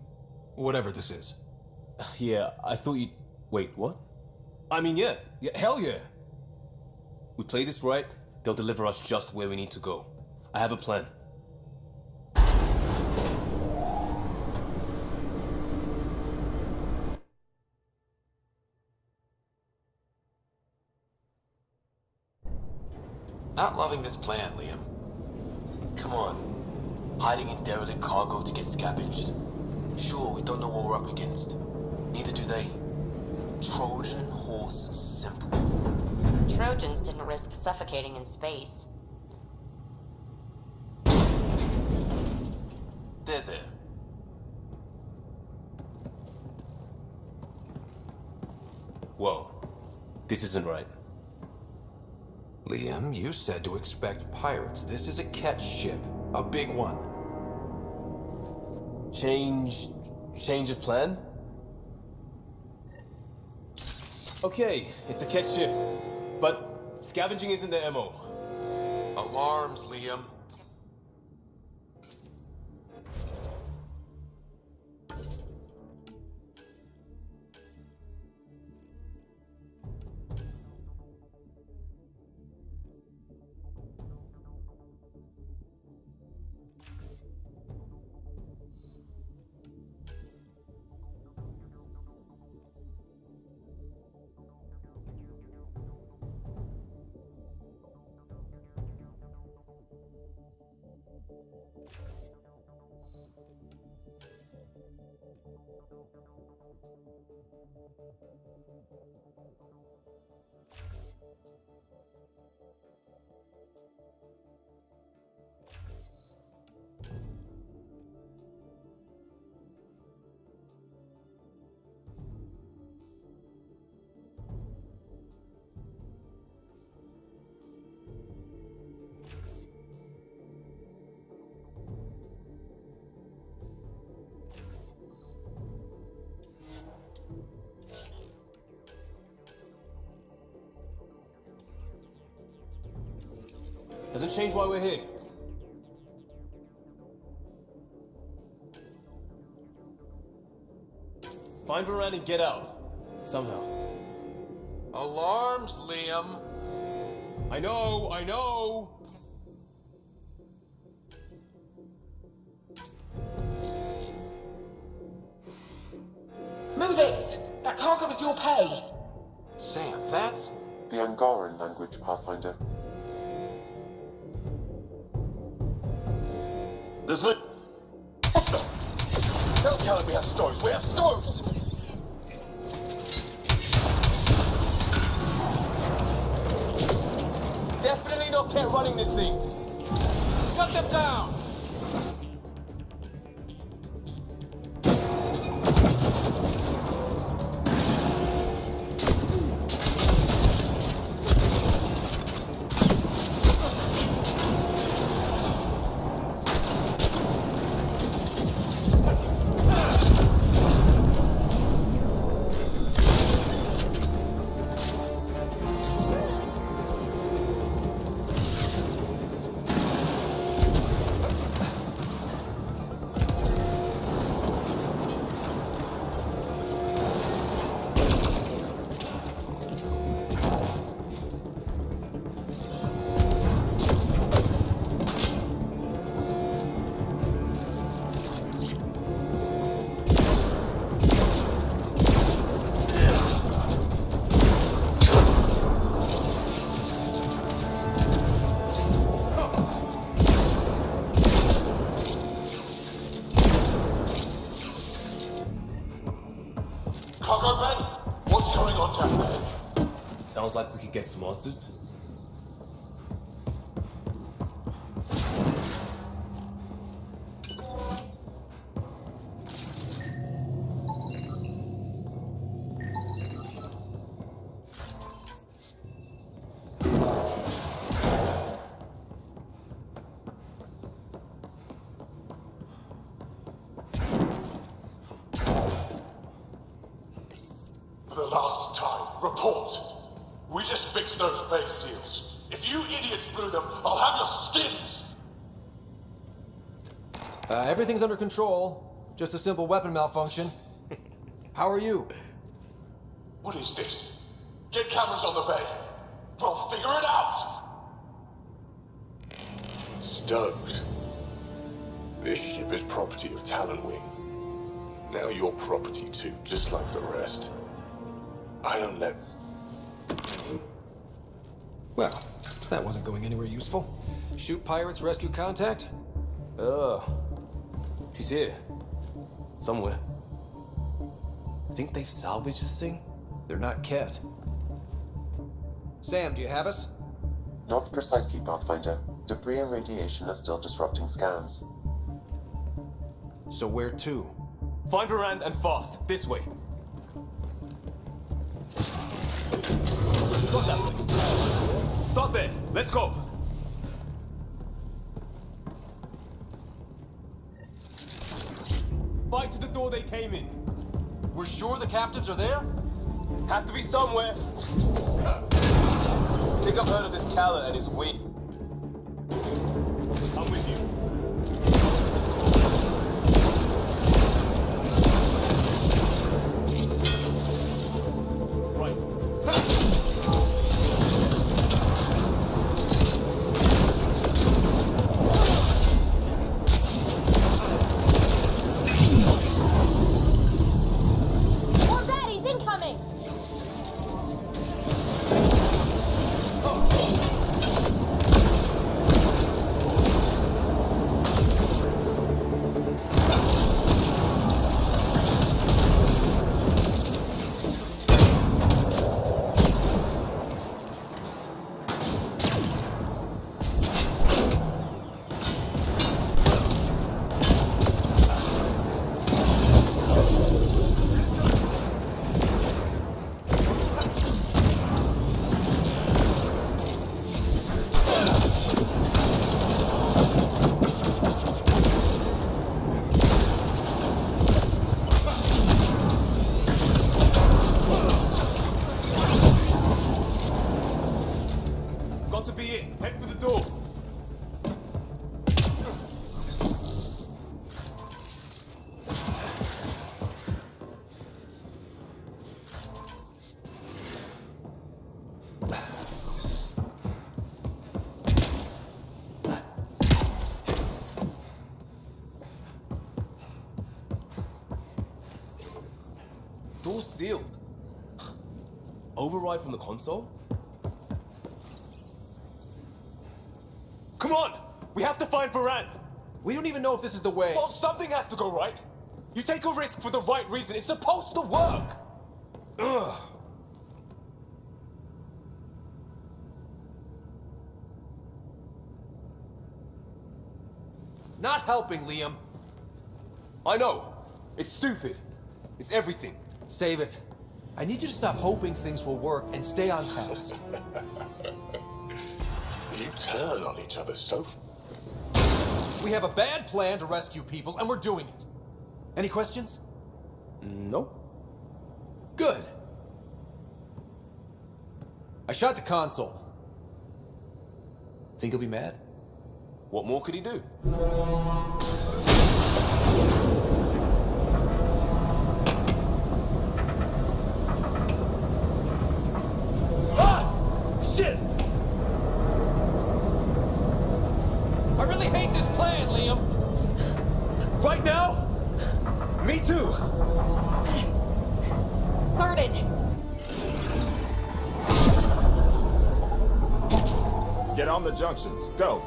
whatever this is. Yeah, I thought you'd... Wait, what? I mean, yeah, hell yeah! We play this right, they'll deliver us just where we need to go. I have a plan. Not loving this plan, Liam. Come on. Hiding in derelict cargo to get scavenged. Sure, we don't know what we're up against. Neither do they. Trojan horse simple. Trojans didn't risk suffocating in space. There's it. Whoa. This isn't right. Liam, you said to expect pirates. This is a catch ship. A big one. Change of plan? Okay, it's a catch ship. But scavenging isn't their MO. Alarms, Liam. Doesn't change why we're here. Find Varane and get out. Somehow. Alarms, Liam. I know. Move it! That cargo is your pay! Sam, that's... The Angaran language, Pathfinder. There's no... Don't tell me we have stores. We have stores! Definitely not Cat running this thing. Shut them down! like we could get some answers. For the last time, report. We just fixed those base seals. If you idiots blew them, I'll have your skins! Everything's under control. Just a simple weapon malfunction. How are you? What is this? Get cameras on the bay. We'll figure it out! Stokes. This ship is property of Talonwing. Now you're property too, just like the rest. I don't let... Well, that wasn't going anywhere useful. Shoot pirates, rescue contact? She's here. Somewhere. Think they've salvaged this thing? They're not Ket. Sam, do you have us? Not precisely, Pathfinder. Debris and radiation are still disrupting scans. So where to? Find Varand and fast. This way. Got that thing. Stop there. Let's go. Fight to the door they came in. We're sure the captives are there? Have to be somewhere. Think I've heard of this Kala and his wing. I'm with you. More baddies incoming! Got to be it. Head for the door. Door sealed. Override from the console? Come on! We have to find Varand! We don't even know if this is the way. Well, something has to go right! You take a risk for the right reason. It's supposed to work! Ugh. Not helping, Liam. I know. It's stupid. It's everything. Save it. I need you to stop hoping things will work and stay on task. You turn on each other so... We have a bad plan to rescue people, and we're doing it. Any questions? Nope. Good. I shot the console. Think he'll be mad? What more could he do? Shit! I really hate this plan, Liam. Right now? Me too. Flirted. Get on the junctions. Go.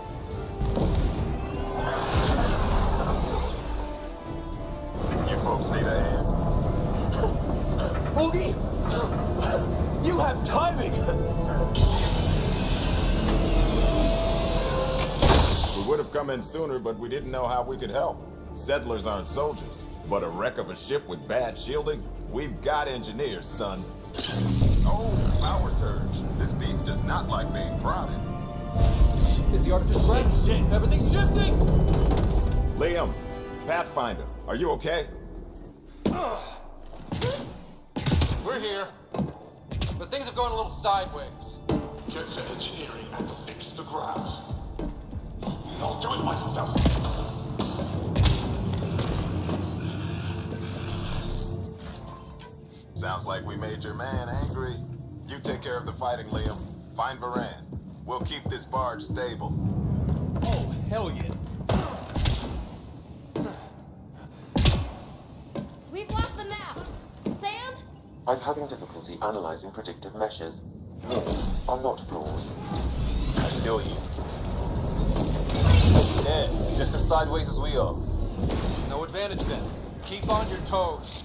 You folks need a hand. Oogie! You have timing! We would have come in sooner, but we didn't know how we could help. Settlers aren't soldiers, but a wreck of a ship with bad shielding? We've got engineers, son. Oh, power surge. This beast does not like being prodded. Is the artificial gravity? Shit, everything's shifting! Liam, Pathfinder, are you okay? We're here, but things have gone a little sideways. Get to engineering and fix the graphs. I'll do it myself. Sounds like we made your man angry. You take care of the fighting, Liam. Find Varan. We'll keep this barge stable. Oh, hell yeah. We've lost the map. Sam? I'm having difficulty analyzing predictive meshes. Walls are not floors. I feel you. Yeah, just as sideways as we are. No advantage then. Keep on your toes.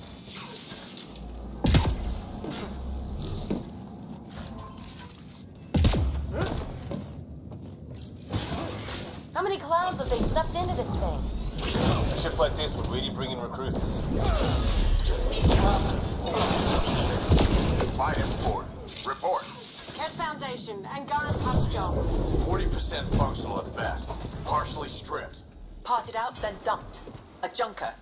How many clowns have they stuffed into this thing? A ship like this would really bring in recruits. Fire sport. Report. Cat Foundation, Angara Pub's job. 40% functional at best. Partially stripped. Parted out, then dumped. A junker.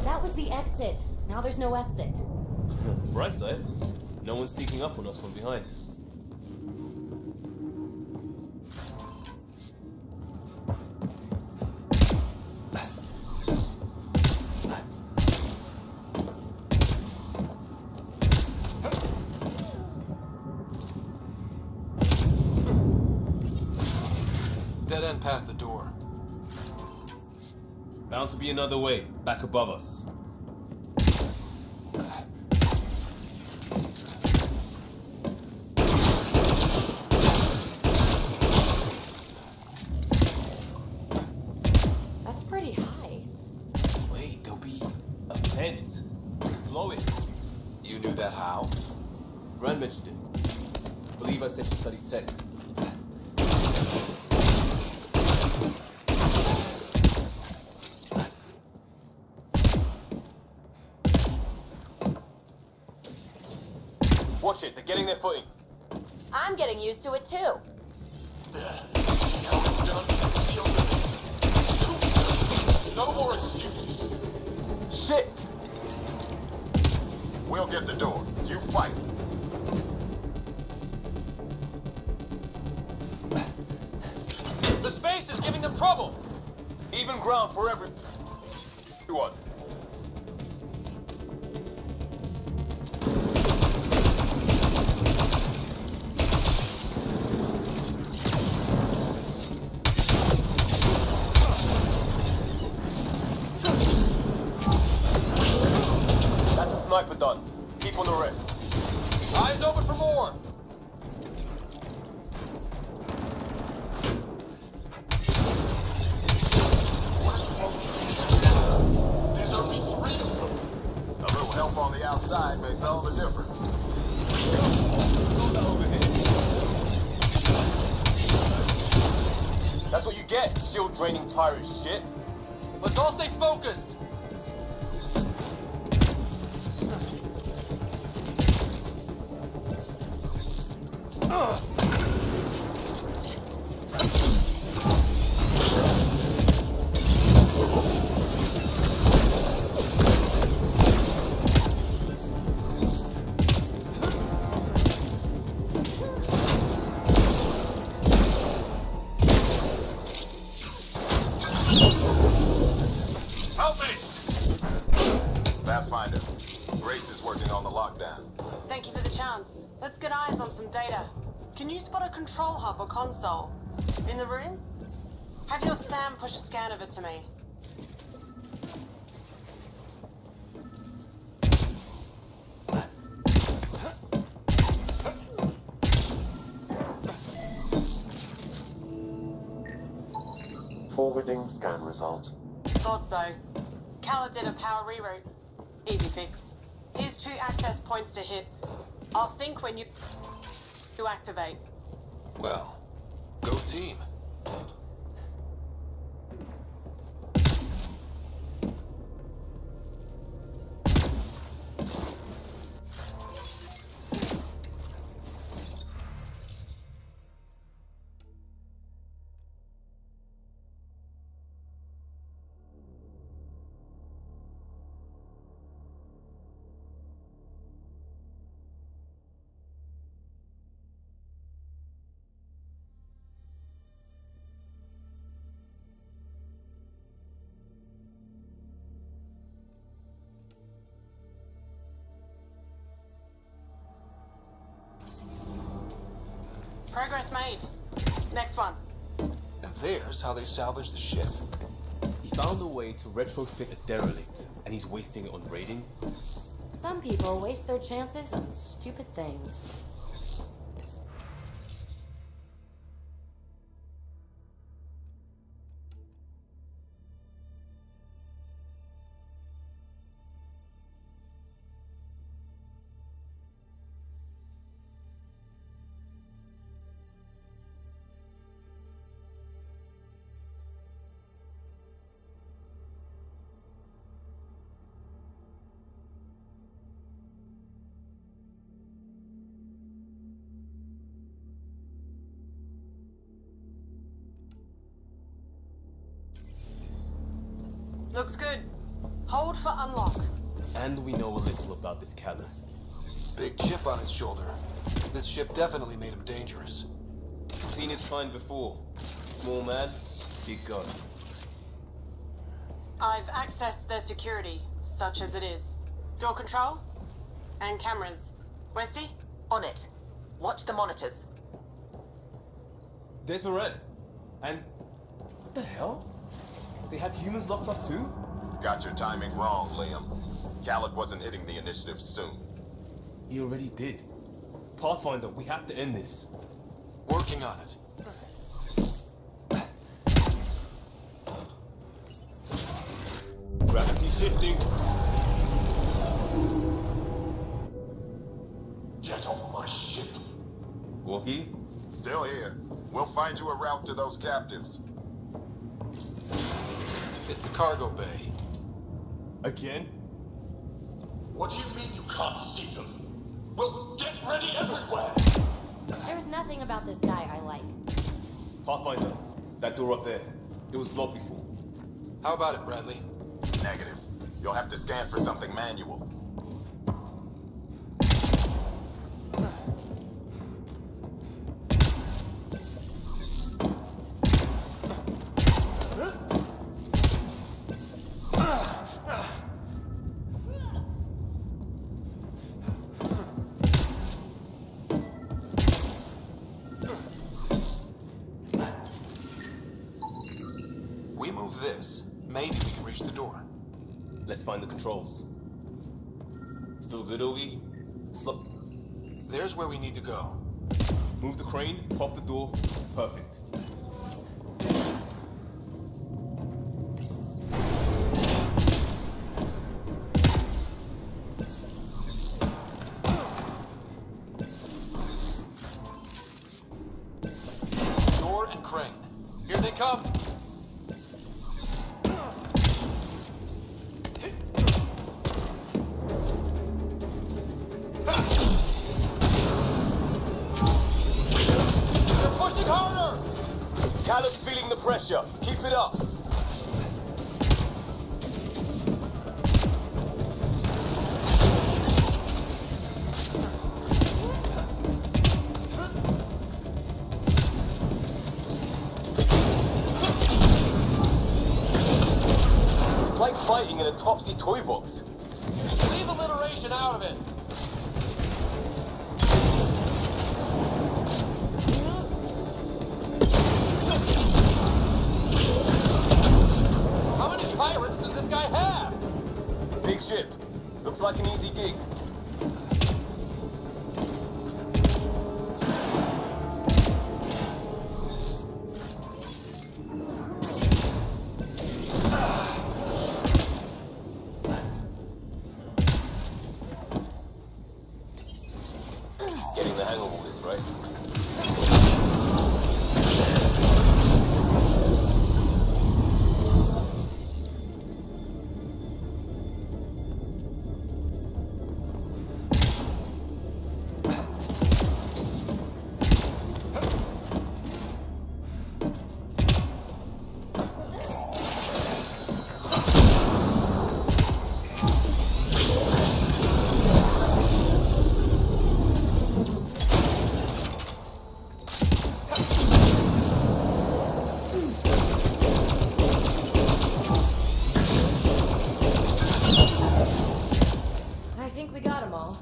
That was the exit. Now there's no exit. Bright side, no one's sneaking up on us from behind. Dead end past the door. Bound to be another way, back above us. That's pretty high. Wait, there'll be a vent. Blow it. You knew that how? Gran mentioned it. Believe I said she studies tech. Watch it, they're getting their footing. I'm getting used to it too. No more excuses. Shit! We'll get the door. You fight. The space is giving them trouble. Even ground for everyone. That's a sniper done. Keep on the rest. Eyes open for more. There's only 3 of them. A little help on the outside makes all the difference. That's what you get, shield draining pirate shit. Let's all stay focused. Help me! Pathfinder, Grace is working on the lockdown. Thank you for the chance. Let's get eyes on some data. Can you spot a control hub or console? In the room? Have your Sam push a scan of it to me. Forwarding scan result. Thought so. Kala did a power reroute. Easy fix. Here's 2 access points to hit. I'll sync when you activate. Well, go team. Progress made. Next one. And there's how they salvage the ship. He found a way to retrofit a derelict, and he's wasting it on raiding? Some people waste their chances on stupid things. Looks good. Hold for unlock. And we know a little about this Kala. Big chip on his shoulder. This ship definitely made him dangerous. Seen his kind before. Small man, big gun. I've accessed their security, such as it is. Door control and cameras. Westy? On it. Watch the monitors. There's a red. And what the hell? They have humans locked up too? Got your timing wrong, Liam. Khaled wasn't hitting the initiative soon. He already did. Pathfinder, we have to end this. Working on it. Gravity shifting. Get off my ship. Walkie? Still here. We'll find you a route to those captives. It's the cargo bay. Again? What do you mean you can't see them? Well, get ready everywhere! There's nothing about this guy I like. Pathfinder, that door up there. It was blocked before. How about it, Bradley? Negative. You'll have to scan for something manual. We move this. Maybe we can reach the door. Let's find the controls. Still good, Ogie? Slip. There's where we need to go. Move the crane, pop the door. Perfect. Door and crane. Here they come. Callum's feeling the pressure. Keep it up. It's like fighting in a Topsy toy box. Leave alliteration out of it. How many pirates does this guy have? Big ship. Looks like an easy gig. hang of all this, right? I think we got them all.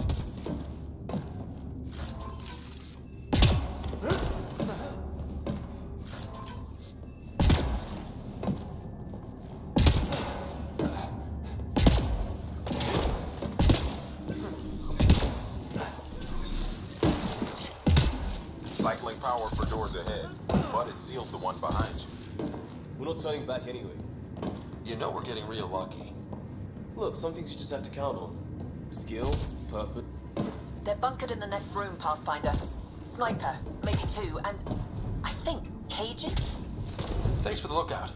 Cycling power for doors ahead, but it seals the one behind you. We're not turning back anyway. You know we're getting real lucky. Look, some things you just have to count on. Skill, purpose. They're bunkered in the next room, Pathfinder. Sniper, maybe two, and I think cages? Thanks for the lookout.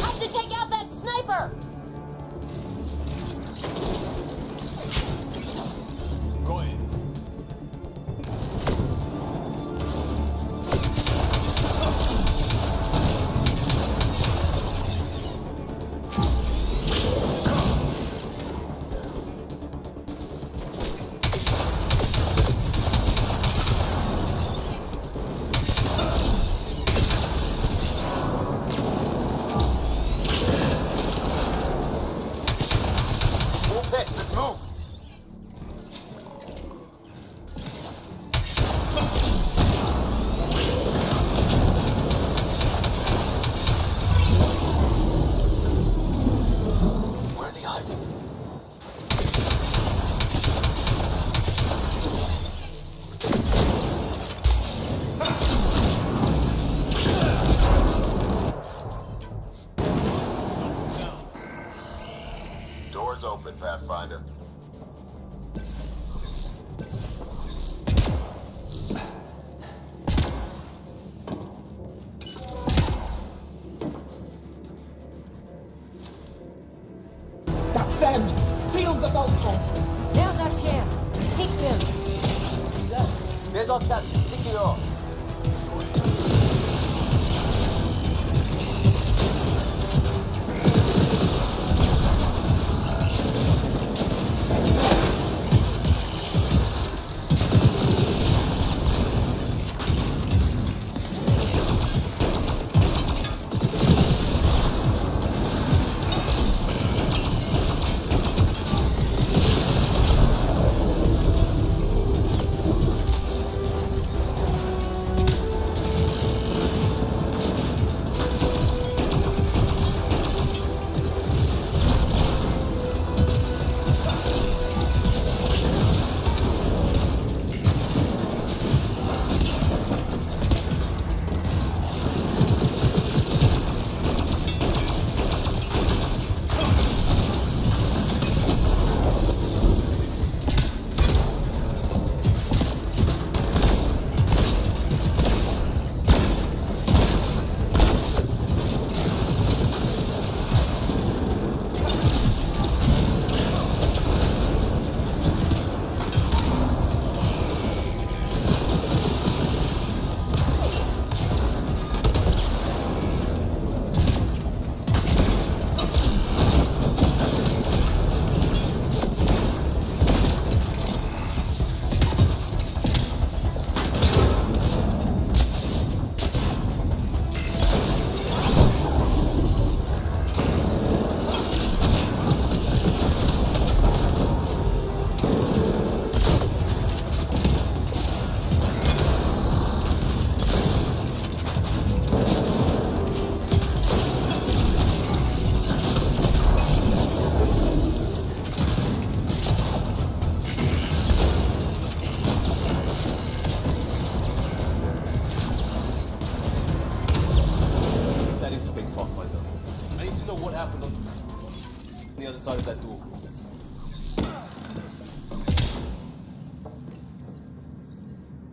Have to take out that sniper! Go in. Full pit, let's move! Where are they hiding? Doors open, Pathfinder. That's them! Seal the bulkhead! Now's our chance. Take them. There's our captures kicking off.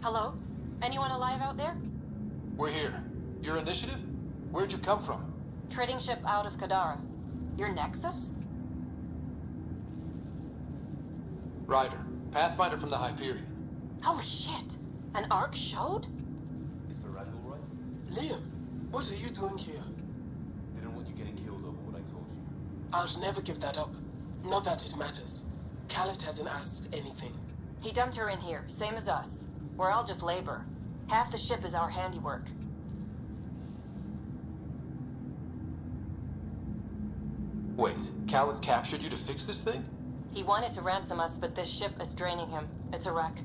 Hello? Anyone alive out there? We're here. Your initiative? Where'd you come from? Trading ship out of Kadara. Your Nexus? Ryder. Pathfinder from the Hyperion. Holy shit! An arc showed? Is Varag alright? Liam, what are you doing here? Didn't want you getting killed over what I told you. I'll never give that up. Not that it matters. Khaled hasn't asked anything. He dumped her in here, same as us. We're all just labor. Half the ship is our handiwork. Wait, Khaled captured you to fix this thing? He wanted to ransom us, but this ship is draining him. It's a wreck.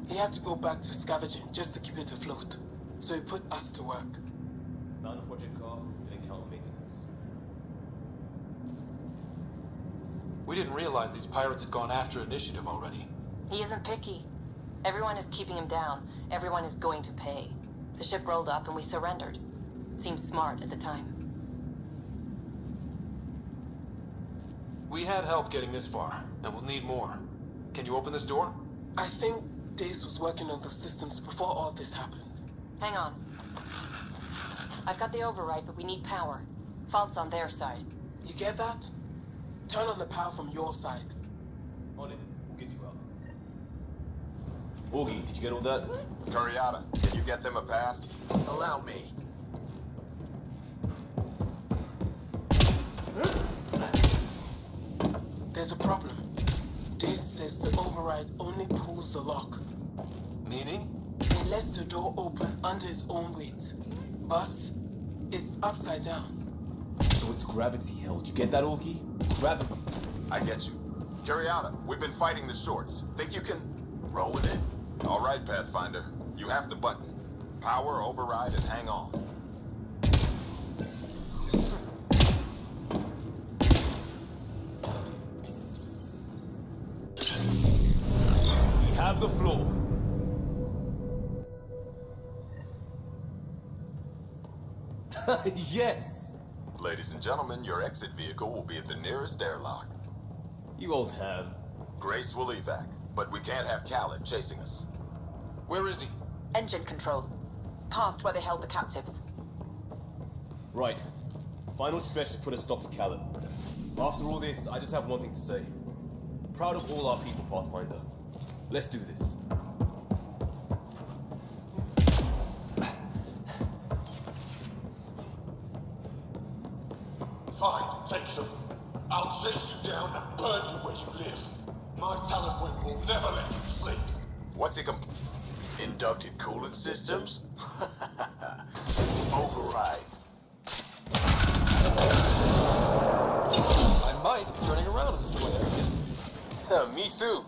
He had to go back to scavenging just to keep it afloat. So he put us to work. Found a project car, didn't count on maintenance. We didn't realize these pirates had gone after Initiative already. He isn't picky. Everyone is keeping him down. Everyone is going to pay. The ship rolled up and we surrendered. Seemed smart at the time. We had help getting this far, and we'll need more. Can you open this door? I think Dace was working on those systems before all this happened. Hang on. I've got the override, but we need power. Fault's on their side. You get that? Turn on the power from your side. On it. We'll get you out. Augie, did you get all that? Curiata, can you get them a path? Allow me. There's a problem. Dace says the override only pulls the lock. Meaning? It lets the door open under its own weight. But it's upside down. So it's gravity held. You get that, Augie? Gravity. I get you. Curiata, we've been fighting the shorts. Think you can roll with it? All right, Pathfinder. You have the button. Power, override, and hang on. We have the floor. Yes! Ladies and gentlemen, your exit vehicle will be at the nearest airlock. You old ham. Grace will evac, but we can't have Khaled chasing us. Where is he? Engine control. Past where they held the captives. Right. Final stretch to put a stop to Khaled. After all this, I just have one thing to say. Proud of all our people, Pathfinder. Let's do this. Fine, take them. I'll chase you down and burn you where you live. My talent wing will never let you sleep. What's he inducted coolant systems? Override. I might be turning around in this way. Me too.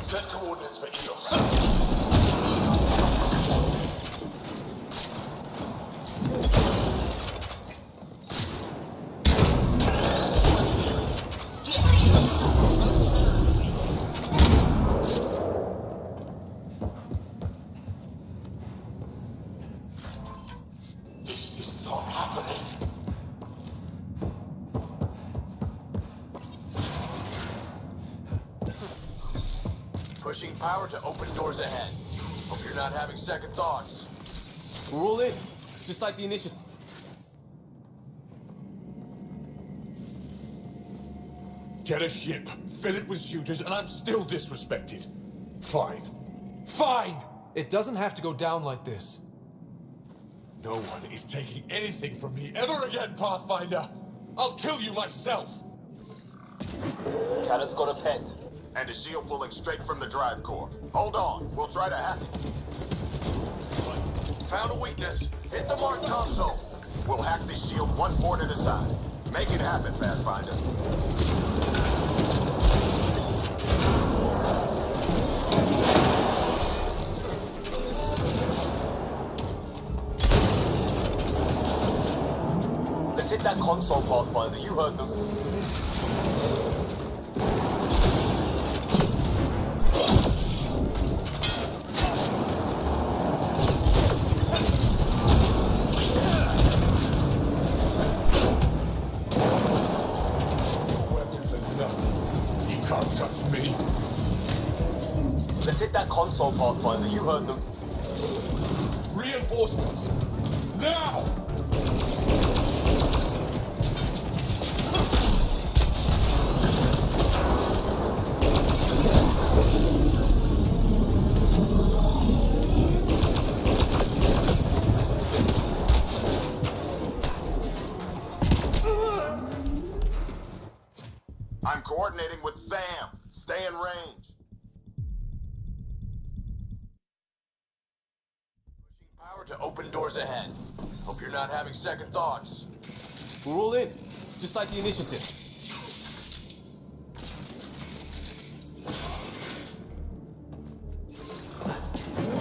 Set coordinates for EOS. This is not happening. Pushing power to open doors ahead. Hope you're not having second thoughts. We're all in. Just like the initiative. Get a ship, fill it with shooters, and I'm still disrespected. Fine. Fine! It doesn't have to go down like this. No one is taking anything from me ever again, Pathfinder! I'll kill you myself! Khaled's got a pet. And a shield pulling straight from the drive core. Hold on, we'll try to hack it. Found a weakness. Hit the mark console. We'll hack this shield one port at a time. Make it happen, Pathfinder. Let's hit that console, Pathfinder. You heard them. Weapons are nothing. me. Let's hit that console, Pathfinder. You heard them. Reinforcements! Now! I'm coordinating with Sam. Stay in range. Pushing power to open doors ahead. Hope you're not having second thoughts. We're all in, just like the initiative.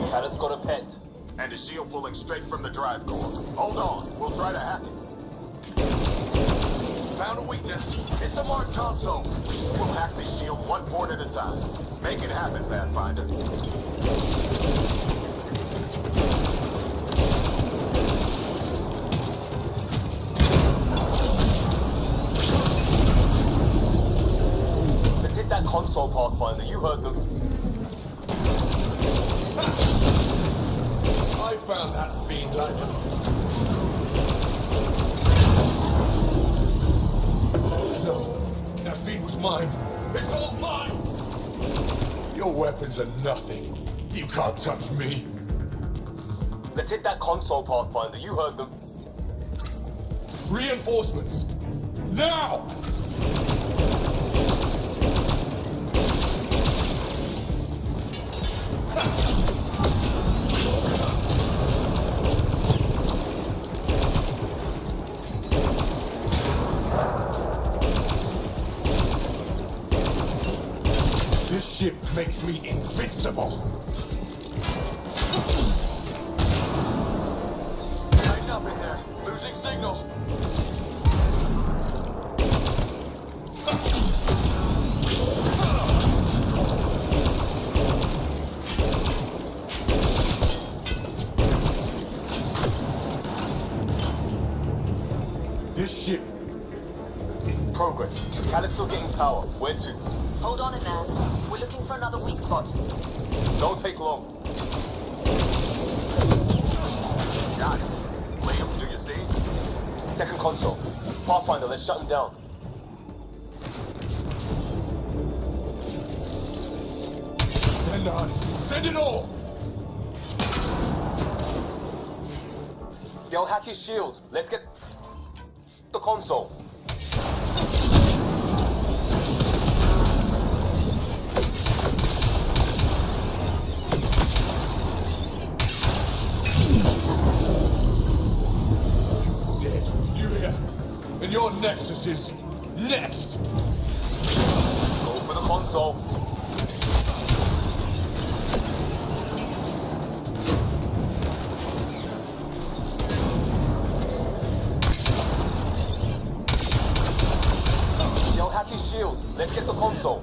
Cannon's got a pet. And a shield pulling straight from the drive core. Hold on, we'll try to hack it. Found a weakness. It's a marked console. We'll hack this shield one port at a time. Make it happen, Pathfinder. Let's hit that console, Pathfinder. You heard them. I found that fiend lander. No, that fiend was mine. It's all mine! Your weapons are nothing. You can't touch me. Let's hit that console, Pathfinder. You heard them. Reinforcements! Now! This ship makes me invincible. Tighten up in there. Losing signal. This ship. Progress. Cannon's still getting power. Where to? Hold on in there. We're looking for another weak spot. Don't take long. Got it. Liam, do you see? Second console. Pathfinder, let's shut him down. Send on. Send it all! They'll hack his shields. Let's get the console. Dead. You here? And your Nexus is next! Go for the console. They'll hack his shield. Let's get the console.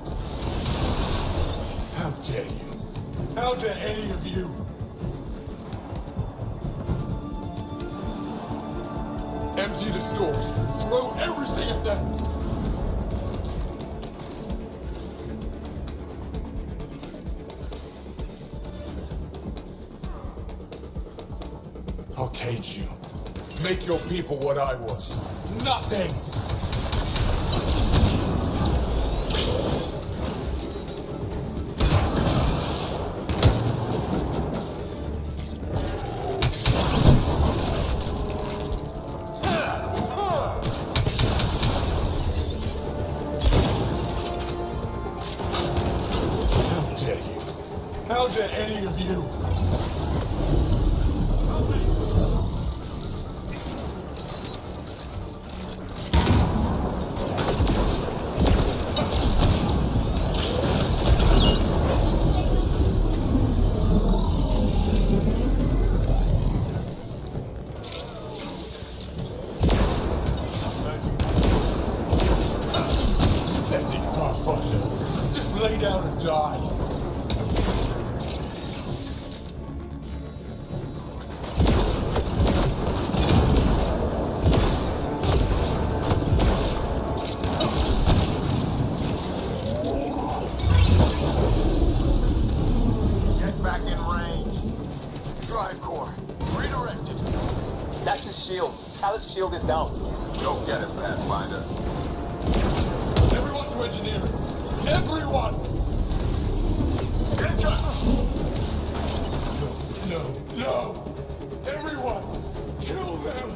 How dare you? How dare any of you? Empty the stores. Throw everything at them. I'll cage you. Make your people what I was. Nothing! How dare you? How dare any of you? That's it, Pathfinder. Just lay down and die. shield is down. Go get it, Pathfinder. Everyone to engineering! Everyone! No! Everyone! Kill them!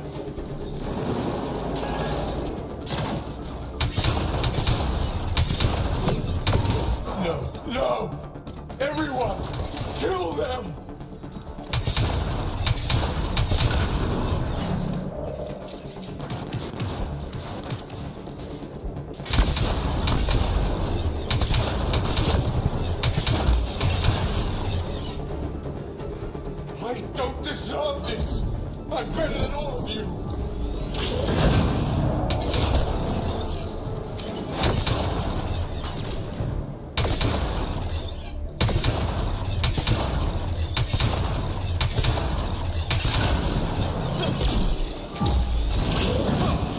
No! Everyone! Kill them! I don't deserve this! I'm better than all of you!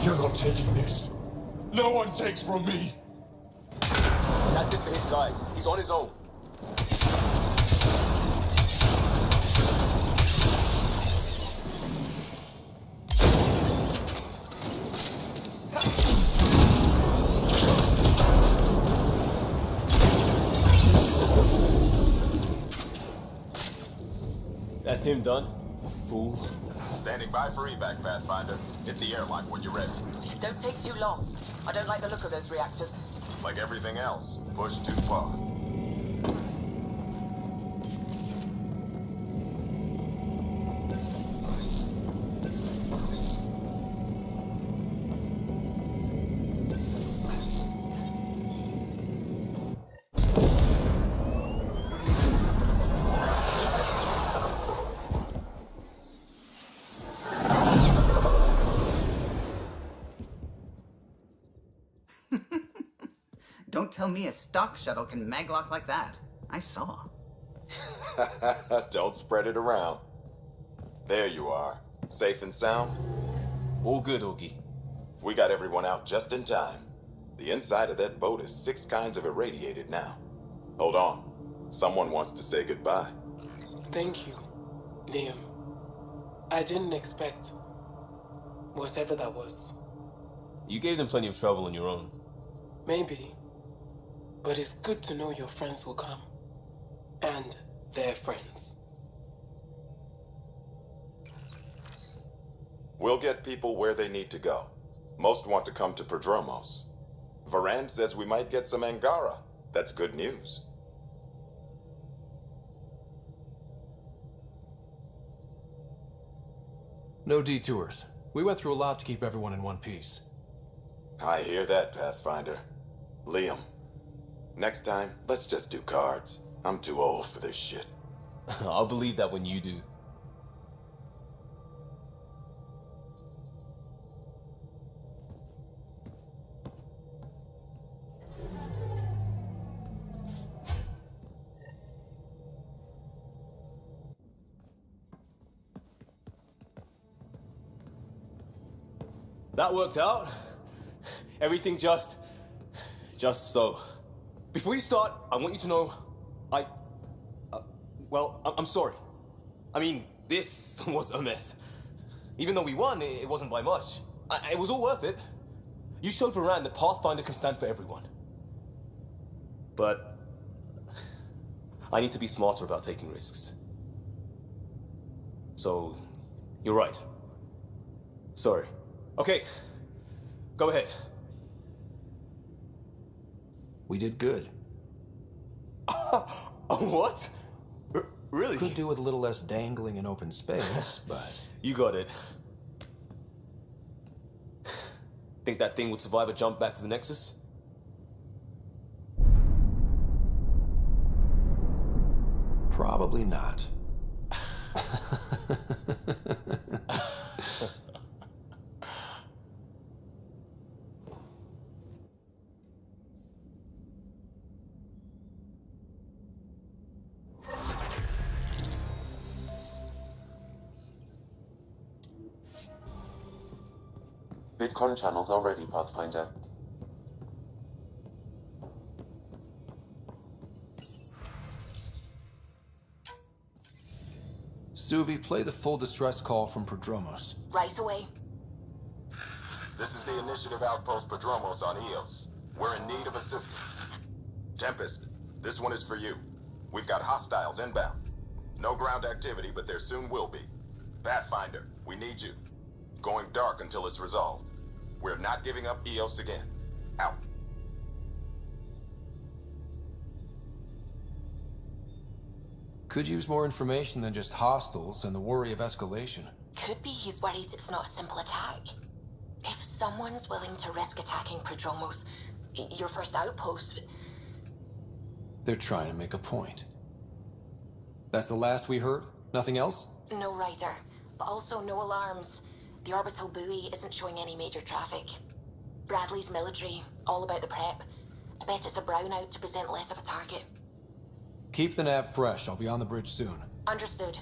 You're not taking this. No one takes from me. That's it for his guys. He's on his own. That's him done. Fool. Standing by for evac, Pathfinder. Hit the airlock when you're ready. Don't take too long. I don't like the look of those reactors. Like everything else, push too far. Don't tell me a stock shuttle can maglock like that. I saw. Don't spread it around. There you are. Safe and sound? All good, Augie. We got everyone out just in time. The inside of that boat is 6 kinds of irradiated now. Hold on. Someone wants to say goodbye. Thank you, Liam. I didn't expect whatever that was. You gave them plenty of trouble on your own. Maybe. But it's good to know your friends will come. And their friends. We'll get people where they need to go. Most want to come to Prodromos. Varan says we might get some Angara. That's good news. No detours. We went through a lot to keep everyone in one piece. I hear that, Pathfinder. Liam, next time, let's just do cards. I'm too old for this shit. I'll believe that when you do. That worked out. Everything just so. Before you start, I want you to know, I'm sorry. I mean, this was a mess. Even though we won, it wasn't by much. It was all worth it. You showed Varan that Pathfinder can stand for everyone. But I need to be smarter about taking risks. So, you're right. Sorry. Okay, go ahead. We did good. What? Really? Could do with a little less dangling in open space, but... You got it. Think that thing would survive a jump back to the Nexus? Probably not. VidCon channels are ready, Pathfinder. Suvi, play the full distress call from Prodromos. Right away. This is the Initiative Outpost Padromos on Eos. We're in need of assistance. Tempest, this one is for you. We've got hostiles inbound. No ground activity, but there soon will be. Pathfinder, we need you. Going dark until it's resolved. We're not giving up Eos again. Out. Could use more information than just hostiles and the worry of escalation. Could be he's worried it's not a simple attack. If someone's willing to risk attacking Prodromos, your first outpost... They're trying to make a point. That's the last we heard? Nothing else? No rider, but also no alarms. The orbital buoy isn't showing any major traffic. Bradley's military, all about the prep. I bet it's a brownout to present less of a target. Keep the nav fresh. I'll be on the bridge soon. Understood.